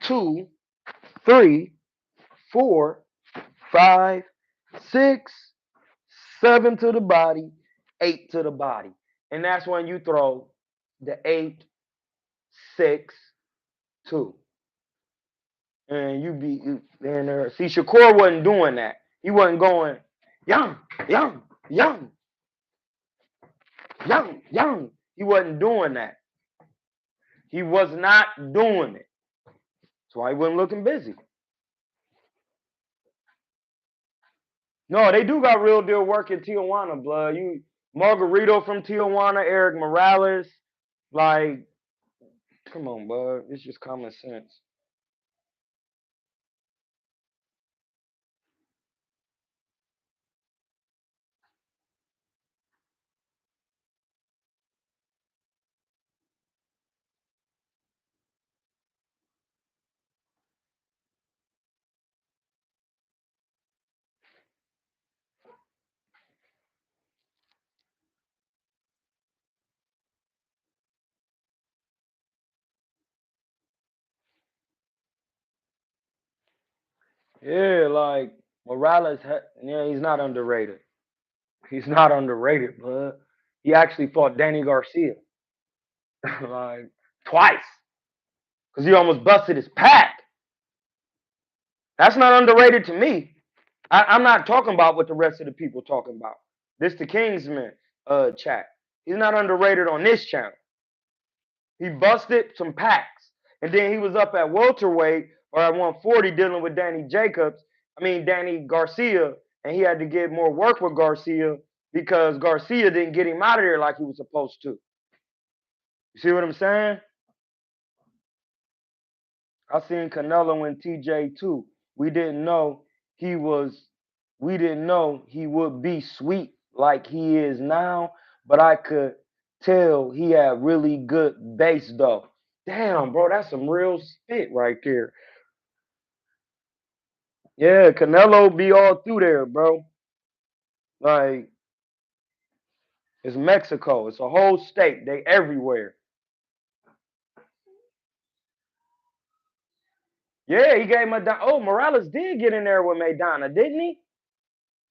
2, 3, 4, 5, 6, 7 to the body, 8 to the body. And that's when you throw the 8, 6, 2. And you be and see Shakur wasn't doing that. He wasn't going young. He wasn't doing that. He was not doing it. That's why he wasn't looking busy. No, they do got real deal work in Tijuana, blood. You Margarito from Tijuana, Eric Morales. Like, come on, bud. It's just common sense. Yeah, like Morales, yeah, he's not underrated. He's not underrated, bud. He actually fought Danny Garcia. Like, twice because he almost busted his pack. That's not underrated to me. I'm not talking about what the rest of the people talking about. This the Kingsman chat. He's not underrated on this channel. He busted some packs. And then he was up at welterweight or at 140 dealing with Danny Garcia, and he had to get more work with Garcia because Garcia didn't get him out of there like he was supposed to. You see what I'm saying? I seen Canelo and TJ too. We didn't know he would be sweet like he is now, but I could tell he had really good base though. Damn, bro, that's some real spit right there. Yeah, Canelo be all through there, bro. Like, it's Mexico. It's a whole state. They everywhere. Yeah, he gave Madonna. Oh, Morales did get in there with Maidana, didn't he?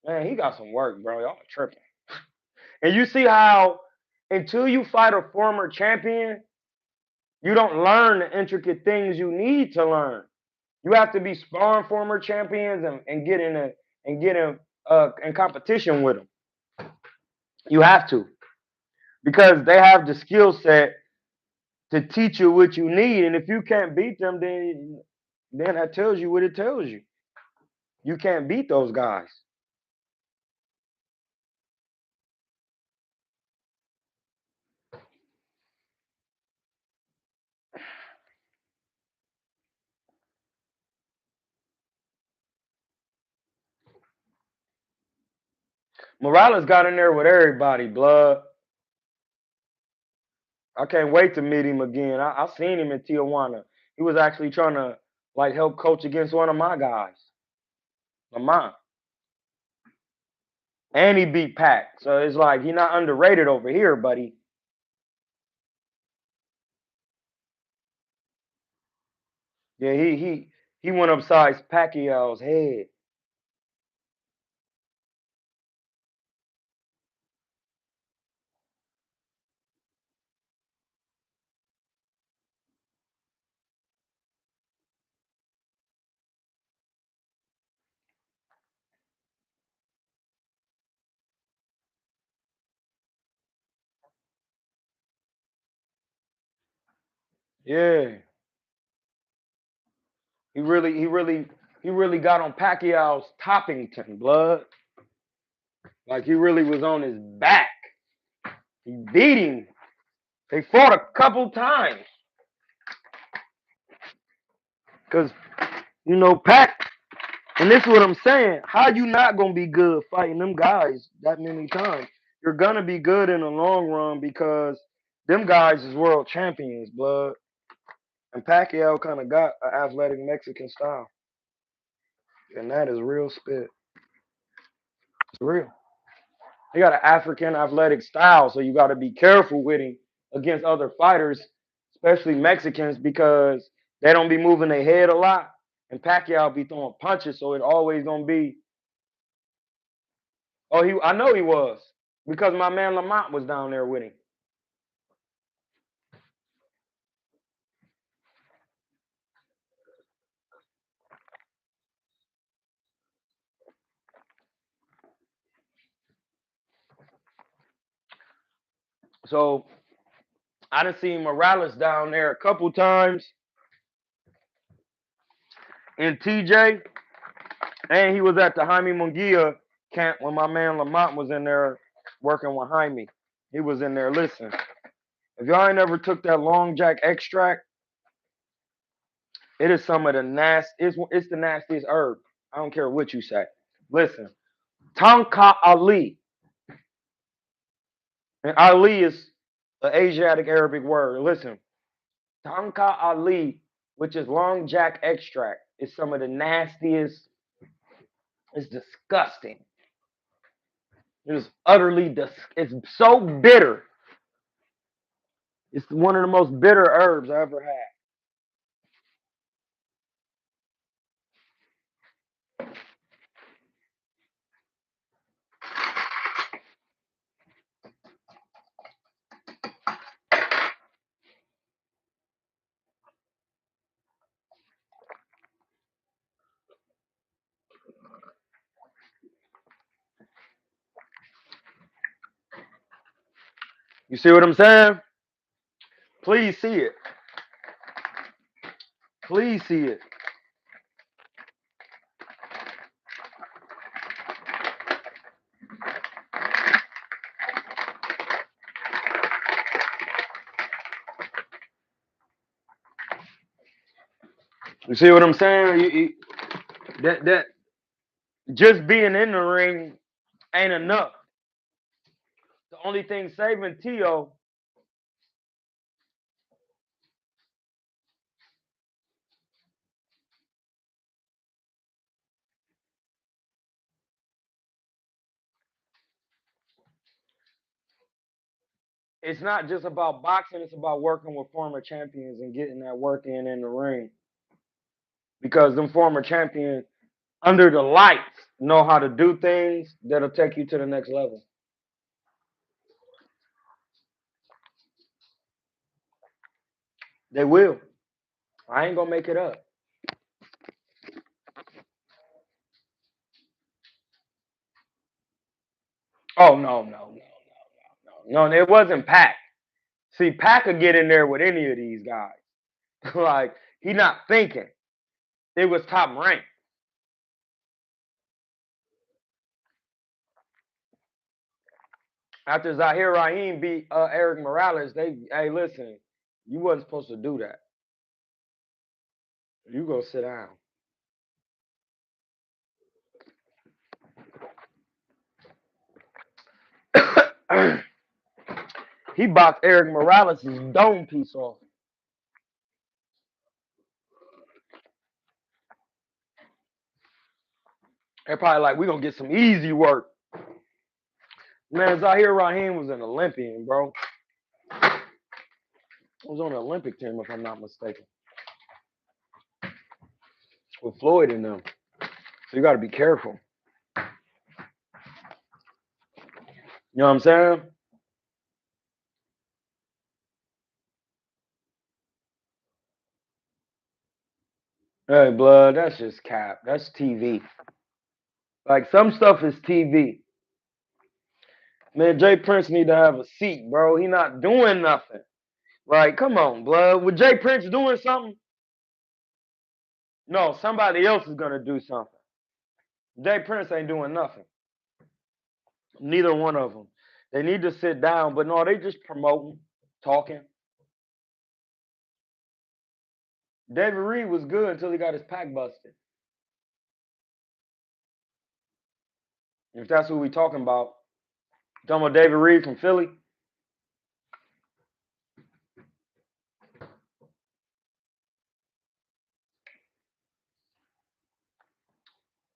Man, he got some work, bro. Y'all tripping. And you see how until you fight a former champion, you don't learn the intricate things you need to learn. You have to be sparring former champions and get in competition with them. You have to, because they have the skill set to teach you what you need. And if you can't beat them, then that tells you what it tells you. You can't beat those guys. Morales got in there with everybody, blood. I can't wait to meet him again. I seen him in Tijuana. He was actually trying to like help coach against one of my guys, Lamont. And he beat Pac. So it's like he's not underrated over here, buddy. Yeah, he went upside Pacquiao's head. Yeah. He really got on Pacquiao's Toppington, blood. Like he really was on his back. He beat him. They fought a couple times. Cause Pac, and this is what I'm saying. How you not gonna be good fighting them guys that many times? You're gonna be good in the long run because them guys is world champions, blood. And Pacquiao kind of got an athletic Mexican style, and that is real spit. It's real. He got an African athletic style, so you got to be careful with him against other fighters, especially Mexicans, because they don't be moving their head a lot, and Pacquiao be throwing punches, so it always gonna be. Oh, I know he was because my man Lamont was down there with him. So I done seen Morales down there a couple times, and TJ, and he was at the Jaime Munguia camp when my man Lamont was in there working with Jaime. He was in there listening. If y'all ain't ever took that long jack extract, it is some of the it's the nastiest herb. I don't care what you say. Listen, Tonka Ali. And Ali is an Asiatic Arabic word. Listen, Tonka Ali, which is long jack extract, is some of the nastiest. It's disgusting. It is utterly it's so bitter. It's one of the most bitter herbs I ever had. You see what I'm saying? Please see it. Please see it. You see what I'm saying? That just being in the ring ain't enough. The only thing saving Tio it's not just about boxing, it's about working with former champions and getting that work in the ring. Because them former champions under the lights know how to do things that'll take you to the next level. They will. I ain't gonna make it up. Oh no, it wasn't Pac. See, Pac could get in there with any of these guys. Like, he not thinking. It was Top Rank. After Zahir Rahim beat Eric Morales, hey, listen, you wasn't supposed to do that. You go sit down. He boxed Eric Morales' dome piece off. They're probably like, we're going to get some easy work. Man, Zahir Rahim was an Olympian, bro. He was on the Olympic team, if I'm not mistaken. With Floyd in them. So you got to be careful. You know what I'm saying? Hey, blood, that's just cap. That's TV. Like, some stuff is TV. Man, Jay Prince need to have a seat, bro. He not doing nothing. Like, come on, blood. With Jay Prince doing something? No, somebody else is going to do something. Jay Prince ain't doing nothing. Neither one of them. They need to sit down, but no, they just promoting, talking. David Reed was good until he got his pack busted. If that's who we talking about. Talking about David Reed from Philly.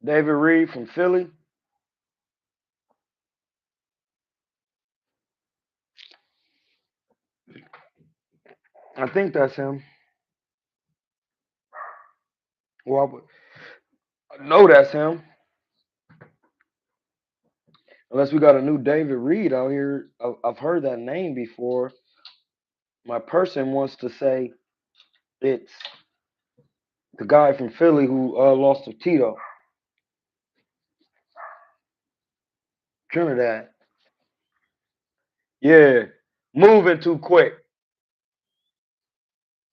David Reed from Philly. I think that's him. Well, I know that's him. Unless we got a new David Reed out here. I've heard that name before. My person wants to say it's the guy from Philly who lost to Tito. Trinidad. Yeah. Moving too quick.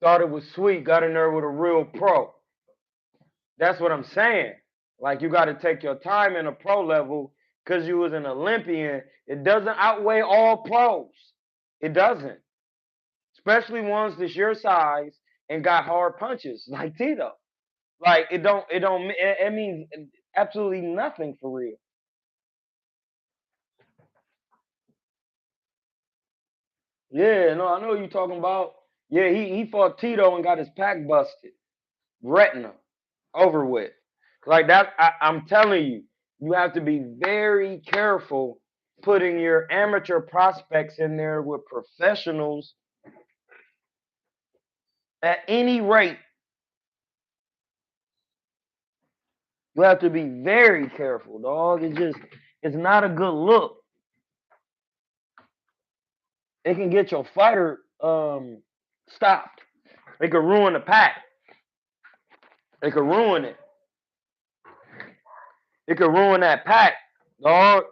Thought it was sweet. Got in there with a real pro. That's what I'm saying. Like, you got to take your time in a pro level because you was an Olympian. It doesn't outweigh all pros. It doesn't. Especially ones that's your size and got hard punches like Tito. Like, it means absolutely nothing for real. Yeah, no, I know what you're talking about. Yeah, he fought Tito and got his pack busted. Retina. Over with. Like that, I'm telling you, you have to be very careful putting your amateur prospects in there with professionals at any rate. You have to be very careful, dog. It's not a good look. It can get your fighter stopped. It could ruin the pack. It could ruin it. It could ruin that pack, dog.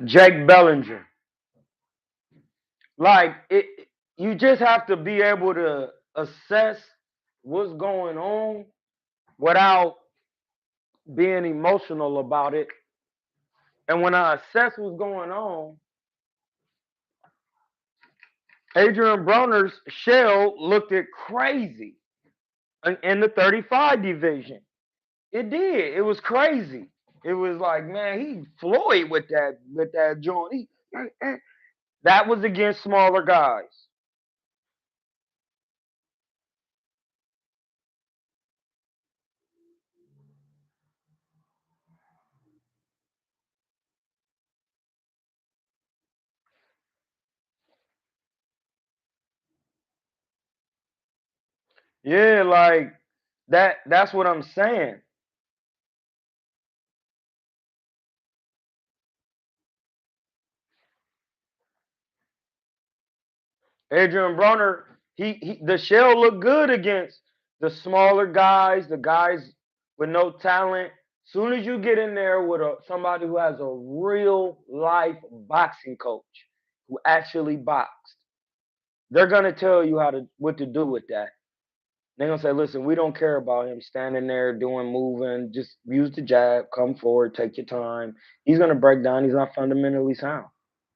Jake Bellinger. Like you just have to be able to assess what's going on without being emotional about it. And when I assess what's going on, Adrian Broner's shell looked it crazy in the 35 division. It did. It was crazy. It was like, man, he Floyd with that joint. That was against smaller guys. Yeah, like that's what I'm saying. Adrian Broner, the shell looked good against the smaller guys, the guys with no talent. Soon as you get in there with somebody who has a real life boxing coach who actually boxed, they're gonna tell you what to do with that. They're gonna say, listen, we don't care about him standing there doing moving, just use the jab, come forward, take your time. He's gonna break down, he's not fundamentally sound.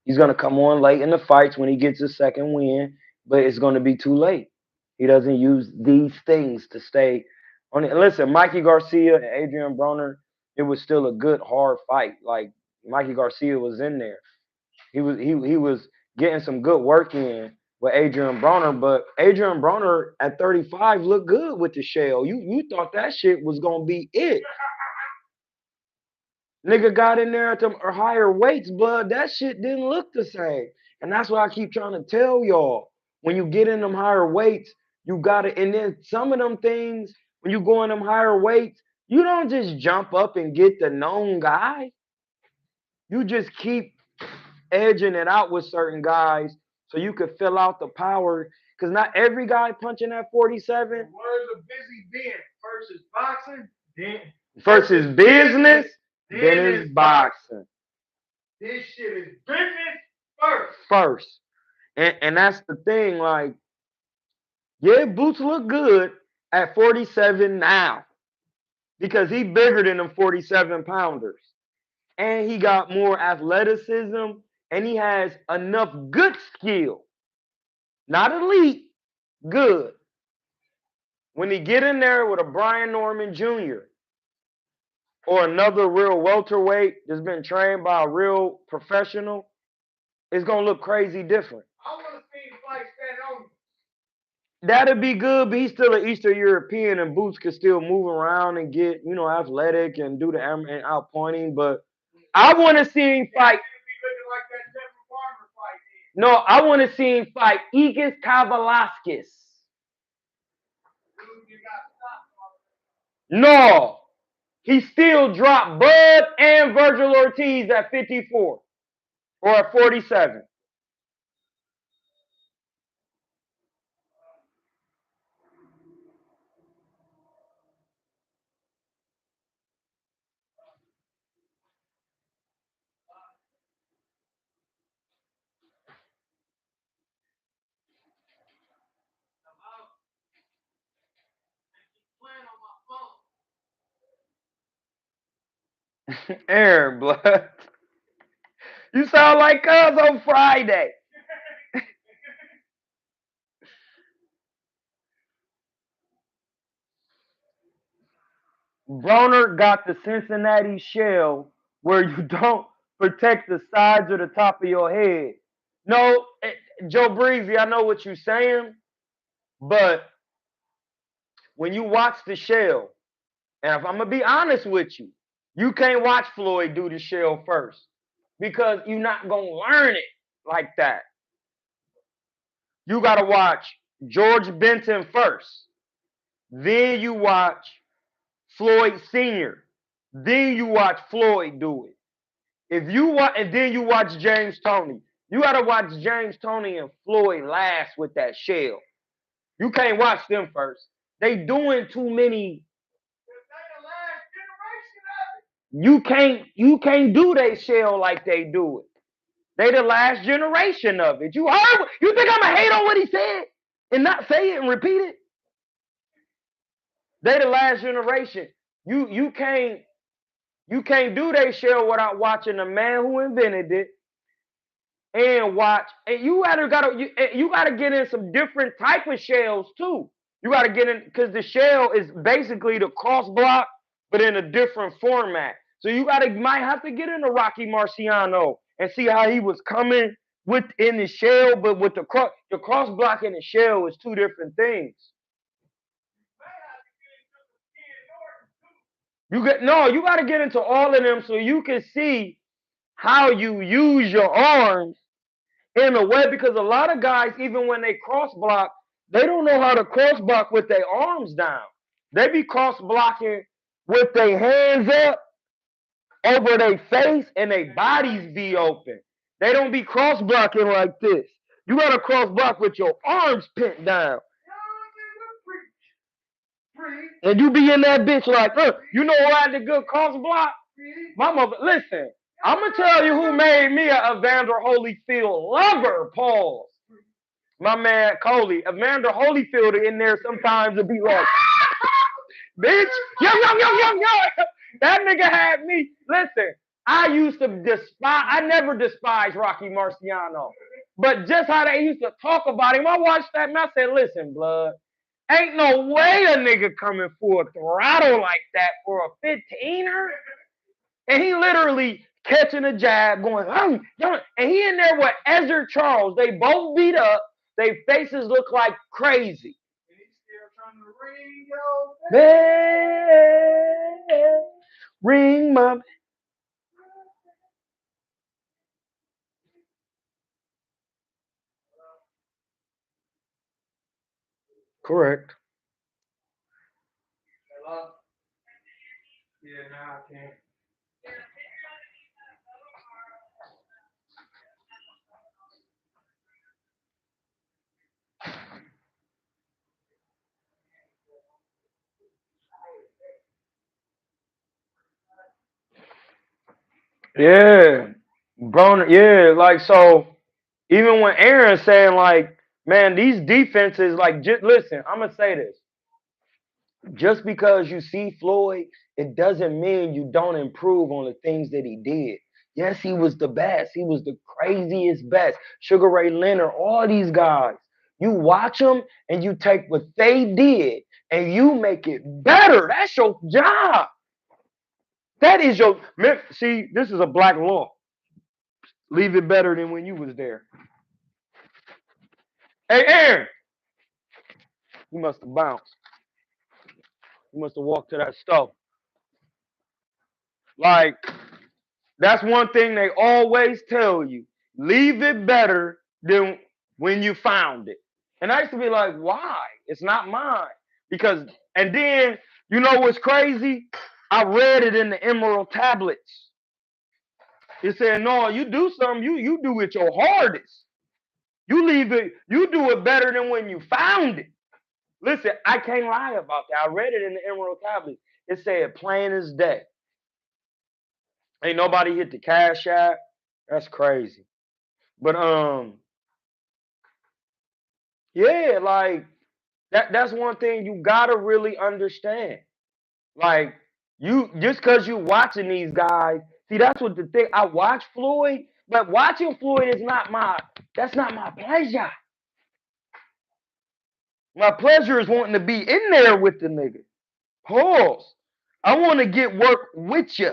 He's going to come on late in the fights when he gets his second win, but it's going to be too late. He doesn't use these things to stay on it. Listen, Mikey Garcia and Adrian Broner, it was still a good, hard fight. Like Mikey Garcia was in there. He was getting some good work in with Adrian Broner, but Adrian Broner at 35 looked good with the shell. You thought that shit was going to be it. Nigga got in there at them higher weights, blood. That shit didn't look the same. And that's why I keep trying to tell y'all. When you get in them higher weights, you gotta, and then some of them things, when you go in them higher weights, you don't just jump up and get the known guy. You just keep edging it out with certain guys so you could fill out the power. Because not every guy punching at 47. Words of Busy Ben versus boxing, then versus business, then it's boxing. This shit is business first. First. And that's the thing, like, yeah, Boots look good at 47 now because he bigger than them 47 pounders. And he got more athleticism and he has enough good skill. Not elite, good. When he get in there with a Brian Norman Jr. or another real welterweight that's been trained by a real professional, it's going to look crazy different. I want to see him fight stand on. That'd be good, but he's still an Eastern European, and Boots could still move around and get, athletic and do the and outpointing. But I want to see him fight. No, I want to see him fight Igis Kavalaskis. No, he still dropped Bud and Virgil Ortiz at 54 or at 47. Aaron, blood. You sound like us on Friday. Broner got the Cincinnati shell where you don't protect the sides or the top of your head. No, Joe Breezy, I know what you're saying, but when you watch the shell, and if I'm going to be honest with you, you can't watch Floyd do the shell first because you're not going to learn it like that. You got to watch George Benton first. Then you watch Floyd Sr. Then you watch Floyd do it. If you watch, and then you watch James Toney. You got to watch James Toney and Floyd last with that shell. You can't watch them first. They doing too many. You can't do they shell like they do it. They the last generation of it. You heard? You think I'ma hate on what he said and not say it and repeat it? They the last generation. You can't do they shell without watching the man who invented it and watch. And you gotta get in some different type of shells too. You gotta get in because the shell is basically the cross block, but in a different format. So might have to get into Rocky Marciano and see how he was coming within the shell, but with the cross block and the shell is two different things. You got to get into all of them so you can see how you use your arms in a way, because a lot of guys, even when they cross block, they don't know how to cross block with their arms down. They be cross blocking with their hands up over their face and their bodies be open. They don't be cross blocking like this. You got to cross block with your arms pinned down. And you be in that bitch like, you know who had the good cross block? My mother, listen, I'm going to tell you who made me a Evander Holyfield lover, pause. My man, Coley. Evander Holyfield in there sometimes would be like, bitch, yo. That nigga had me. Listen, I never despised Rocky Marciano. But just how they used to talk about him, I watched that and I said, listen, blood, ain't no way a nigga coming for a throttle like that for a 15er. And he literally catching a jab, going, and he in there with Ezra Charles. They both beat up. Their faces look like crazy. And he's still trying to ring my correct. Hello? Yeah, now I can't. Yeah, Broner. Yeah, like so. Even when Aaron's saying like, man, these defenses, like, just listen. I'm gonna say this. Just because you see Floyd, it doesn't mean you don't improve on the things that he did. Yes, he was the best. He was the craziest best. Sugar Ray Leonard, all these guys. You watch them and you take what they did and you make it better. That's your job. That is your. See, this is a black law. Leave it better than when you was there. Hey, Aaron. You must have bounced. You must have walked to that stove. Like, that's one thing they always tell you. Leave it better than when you found it. And I used to be like, why? It's not mine. Because, and then, you know what's crazy? I read it in the Emerald tablets. It said, no, you do something, you do it your hardest. You do it better than when you found it. Listen, I can't lie about that. I read it in the Emerald tablets. It said plain as day. Ain't nobody hit the cash app. That's crazy. But yeah, like that's one thing you gotta really understand. Like you just cause you watching these guys, see that's what the thing. I watch Floyd, but watching Floyd is that's not my pleasure. My pleasure is wanting to be in there with the nigga. Pause. I want to get work with you.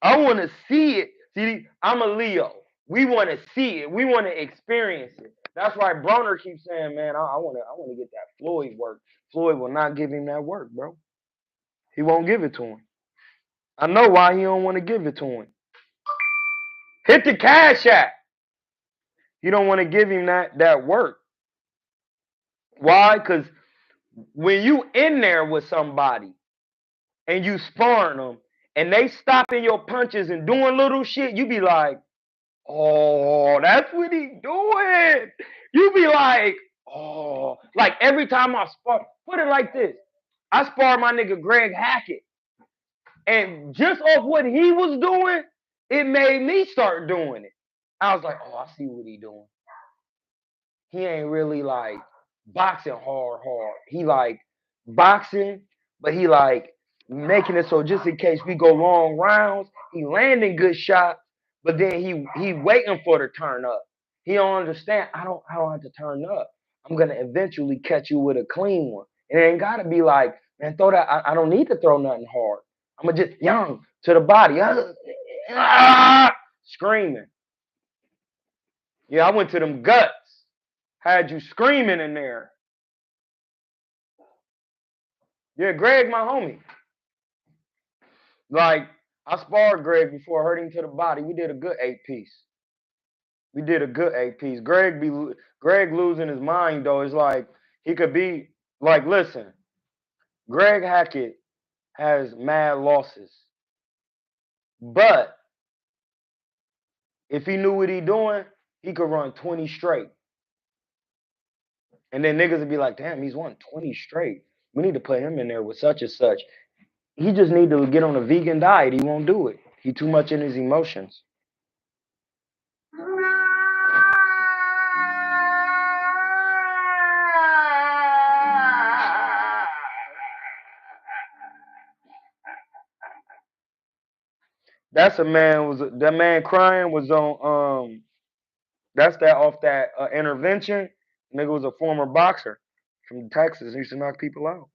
I want to see it. See, I'm a Leo. We want to see it. We want to experience it. That's why Broner keeps saying, man, I want to get that Floyd work. Floyd will not give him that work, bro. He won't give it to him. I know why he don't want to give it to him. Hit the cash app. He don't want to give him that work. Why? Because when you in there with somebody and you sparring them and they stopping your punches and doing little shit, you be like, oh, that's what he doing. You be like, oh, like every time I spar, put it like this. I spar my nigga Greg Hackett. And just off what he was doing, it made me start doing it. I was like, oh, I see what he doing. He ain't really like boxing hard. He like boxing, but he like making it so just in case we go long rounds, he landing good shots, but then he waiting for the turn up. He don't understand. I don't have to turn up. I'm gonna eventually catch you with a clean one. And it ain't gotta be like, man, throw that. I don't need to throw nothing hard. I'm gonna just young to the body, screaming. Yeah, I went to them guts. Had you screaming in there. Yeah, Greg, my homie. Like, I sparred Greg before, hurt him to the body. We did a good 8-piece. Greg losing his mind though. It's like he could be like, listen, Greg Hackett has mad losses. But if he knew what he doing, he could run 20 straight. And then niggas would be like, damn, he's won 20 straight. We need to put him in there with such and such. He just need to get on a vegan diet. He won't do it. He too much in his emotions. That man crying was on that's that off that intervention. Nigga was a former boxer from Texas. He used to knock people out.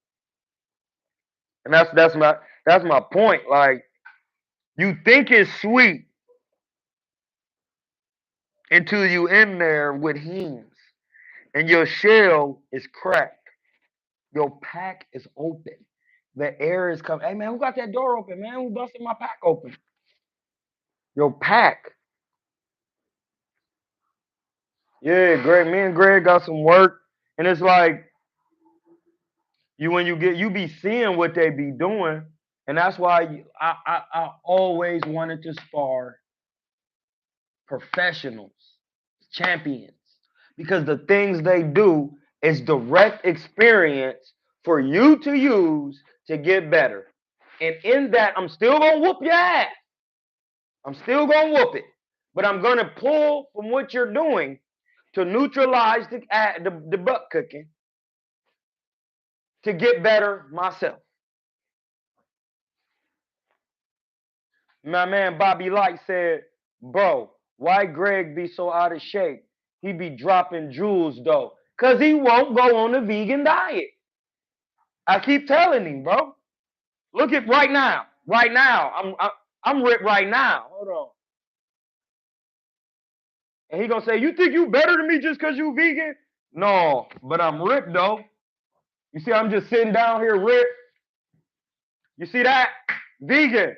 And that's my point. Like, you think it's sweet until you in there with hems and your shell is cracked. Your pack is open. The air is coming. Hey man, who got that door open, man? Who busted my pack open? Your pack. Yeah, Greg. Me and Greg got some work. And it's like you be seeing what they be doing. And that's why I always wanted to spar professionals, champions, because the things they do is direct experience for you to use to get better. And in that, I'm still gonna whoop your ass. I'm still gonna whoop it, but I'm gonna pull from what you're doing to neutralize the butt cooking to get better myself. My man Bobby Light said, bro, why Greg be so out of shape? He be dropping jewels though. Cause he won't go on the vegan diet. I keep telling him, bro. Look at right now. Right now. I'm ripped right now. Hold on. And he gonna say, you think you better than me just cause you vegan? No, but I'm ripped though. You see, I'm just sitting down here ripped. You see that? Vegan.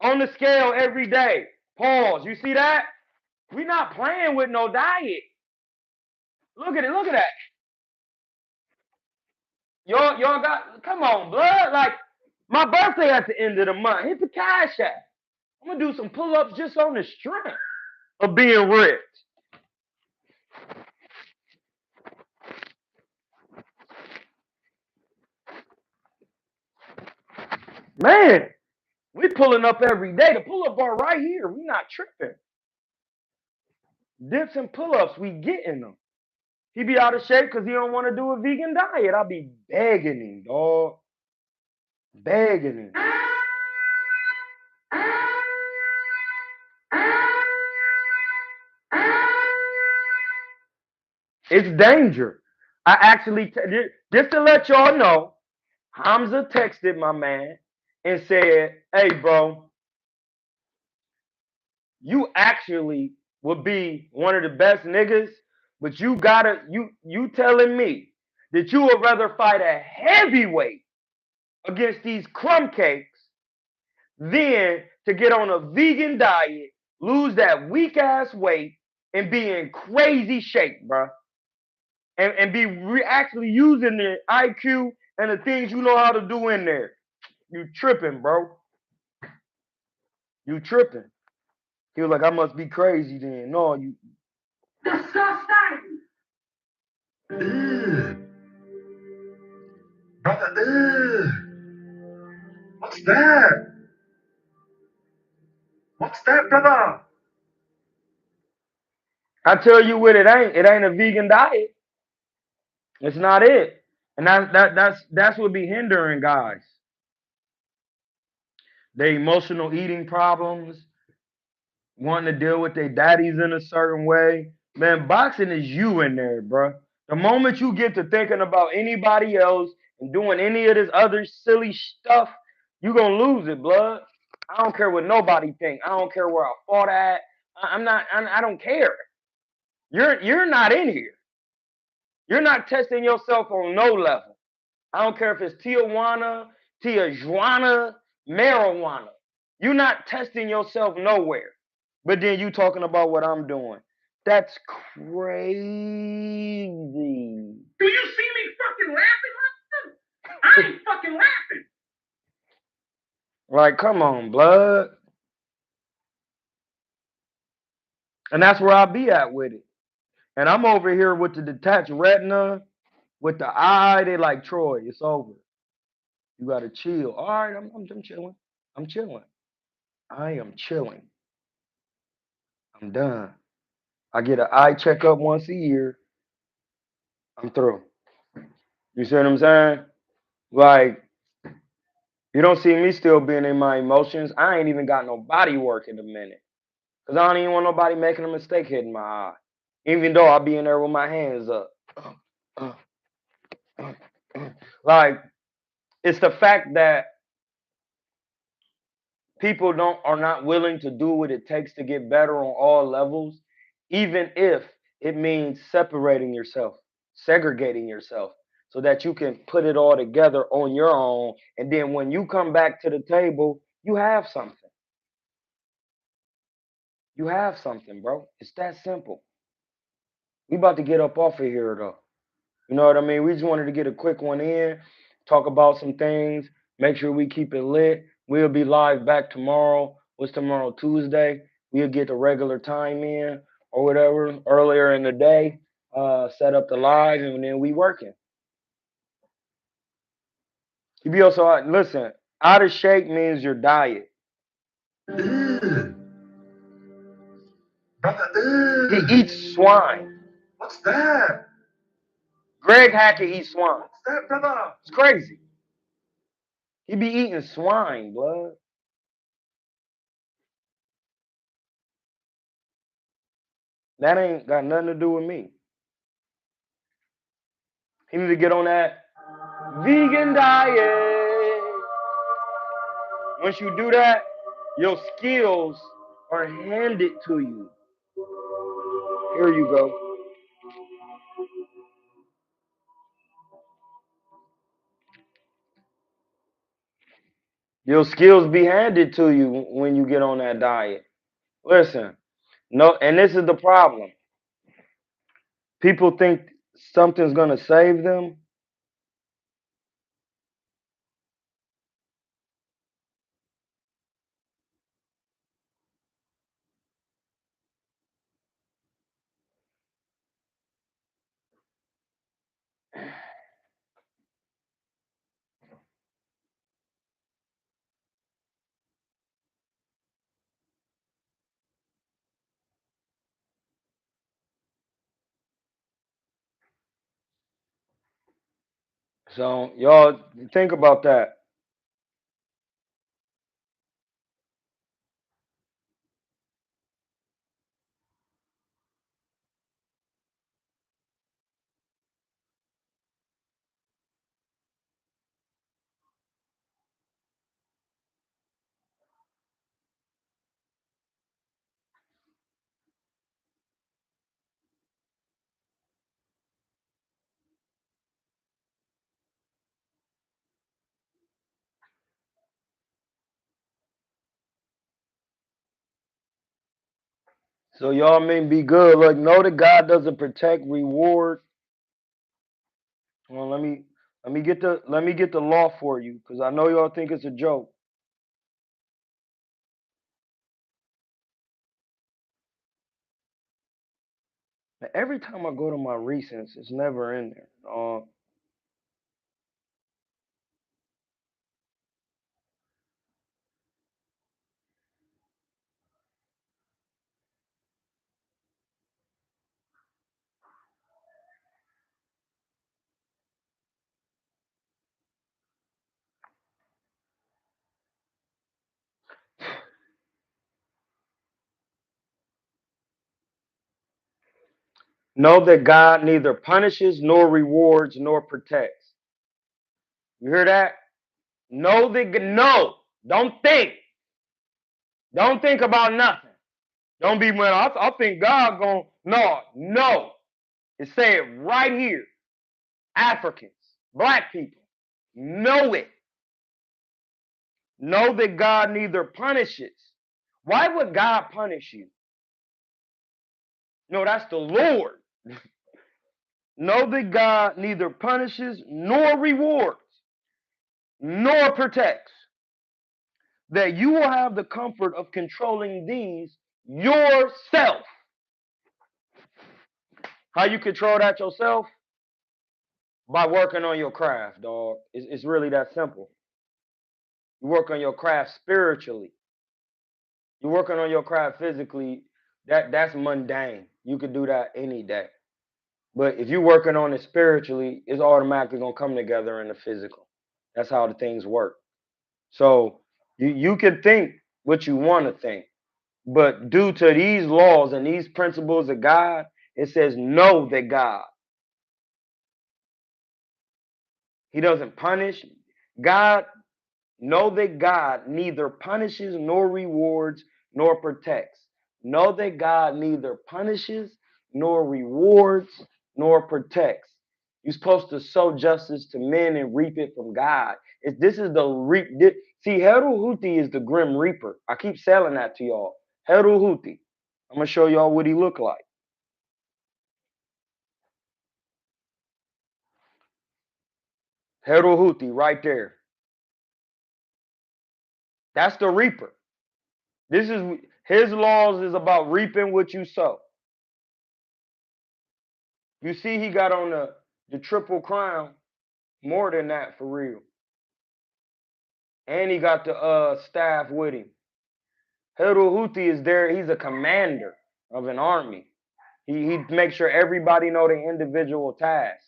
On the scale every day. Pause. You see that? We not playing with no diet. Look at it. Look at that. Y'all got, come on, blood. Like, my birthday at the end of the month. Hit the cash app. I'm going to do some pull-ups just on the strength of being ripped. Man, we pulling up every day. The pull-up bar right here. We not tripping. Dips and pull-ups, we getting them. He be out of shape because he don't want to do a vegan diet. I be begging him, dog. Begging him. It's danger. I actually, just to let y'all know, Hamza texted my man and said, hey, bro, you actually would be one of the best niggas, but you telling me that you would rather fight a heavyweight against these crumb cakes than to get on a vegan diet, lose that weak ass weight, and be in crazy shape, bro. And be actually using the IQ and the things you know how to do in there. You tripping, bro. You tripping. He was like, I must be crazy then. No, you. Disgusting. Brother, what What's that? What's that, brother? I tell you what, it ain't. It ain't a vegan diet. It's not it. And that's what be hindering guys. They emotional eating problems, wanting to deal with their daddies in a certain way. Man, boxing is you in there, bro. The moment you get to thinking about anybody else and doing any of this other silly stuff, you gonna lose it, blood. I don't care what nobody think. I don't care where I fought at. I'm not. I don't care. You're not in here. You're not testing yourself on no level. I don't care if it's Tijuana, marijuana. You're not testing yourself nowhere. But then you talking about what I'm doing. That's crazy. Do you see me fucking laughing? I ain't fucking laughing. Like, come on, blood. And that's where I be at with it. And I'm over here with the detached retina, with the eye. They like, Troy, it's over. You gotta chill. All right, I'm chilling. I'm chilling. I am chilling. I'm done. I get an eye checkup once a year. I'm through. You see what I'm saying? Like, you don't see me still being in my emotions. I ain't even got no body work in a minute. Because I don't even want nobody making a mistake hitting my eye. Even though I'll be in there with my hands up. Like, it's the fact that people are not willing to do what it takes to get better on all levels, even if it means separating yourself, segregating yourself, so that you can put it all together on your own. And then when you come back to the table, you have something. You have something, bro. It's that simple. We about to get up off of here, though. You know what I mean? We just wanted to get a quick one in, talk about some things, make sure we keep it lit. We'll be live back tomorrow. What's tomorrow? Tuesday. We'll get the regular time in or whatever earlier in the day. Set up the live and then we working. You be also listen. Out of shape means your diet. Ugh. Brother, ugh. He eats swine. What's that? Greg Hackett eats swine. What's that, brother? It's crazy. He be eating swine, blood. That ain't got nothing to do with me. He need to get on that vegan diet. Once you do that, your skills are handed to you. Here you go. Your skills be handed to you when you get on that diet. Listen, no, and this is the problem. People think something's gonna save them. So y'all think about that. So y'all may be good. Look, know that God doesn't protect, reward. Well, let me get the law for you, because I know y'all think it's a joke. Now, every time I go to my recents, it's never in there. Know that God neither punishes nor rewards nor protects. You hear that? Know that, no, don't think. Don't think about nothing. Don't be, well, I think God going, no. It say it right here. Africans, black people, know it. Know that God neither punishes. Why would God punish you? No, that's the Lord. Know that God neither punishes nor rewards nor protects. That you will have the comfort of controlling these yourself. How you control that yourself? By working on your craft, dog. It's really that simple. You work on your craft spiritually. You're working on your craft physically. That's mundane. You could do that any day. But if you're working on it spiritually, it's automatically gonna come together in the physical. That's how the things work. So you can think what you want to think, but due to these laws and these principles of God, it says know that God. He doesn't punish. God, know that God neither punishes nor rewards nor protects. Know that God neither punishes nor rewards nor protects. You're supposed to sow justice to men and reap it from God. This is the see, Heru Huti is the Grim Reaper. I keep selling that to y'all. Heru Huti. I'm gonna show y'all what he look like. Heru Huti right there. That's the Reaper. This is his laws is about reaping what you sow. You see, he got on the triple crown, more than that for real. And he got the staff with him. Heru Huti is there. He's a commander of an army. He makes sure everybody know their individual task.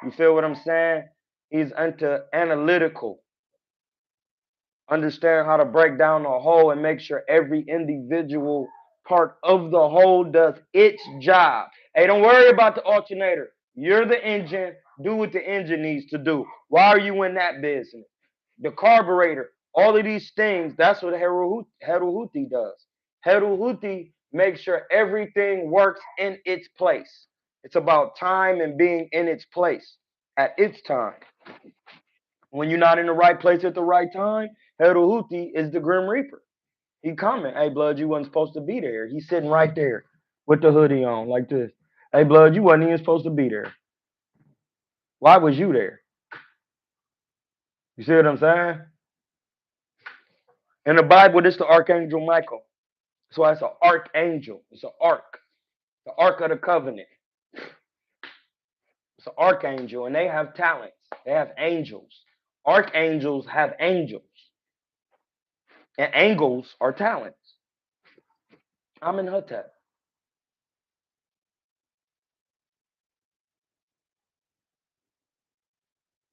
You feel what I'm saying? He's into analytical. Understand how to break down the whole and make sure every individual part of the whole does its job. Hey, don't worry about the alternator. You're the engine. Do what the engine needs to do. Why are you in that business? The carburetor, all of these things, that's what Heru Huti does. Heru Huti makes sure everything works in its place. It's about time and being in its place at its time. When you're not in the right place at the right time, Heru Huti is the Grim Reaper. He coming. Hey, blood, you wasn't supposed to be there. He's sitting right there with the hoodie on like this. Hey, blood, you wasn't even supposed to be there. Why was you there? You see what I'm saying? In the Bible, this is the Archangel Michael. That's why it's an archangel. It's an ark. The Ark of the Covenant. It's an archangel, and they have talents. They have angels. Archangels have angels. And angels are talents. I'm in Hotep.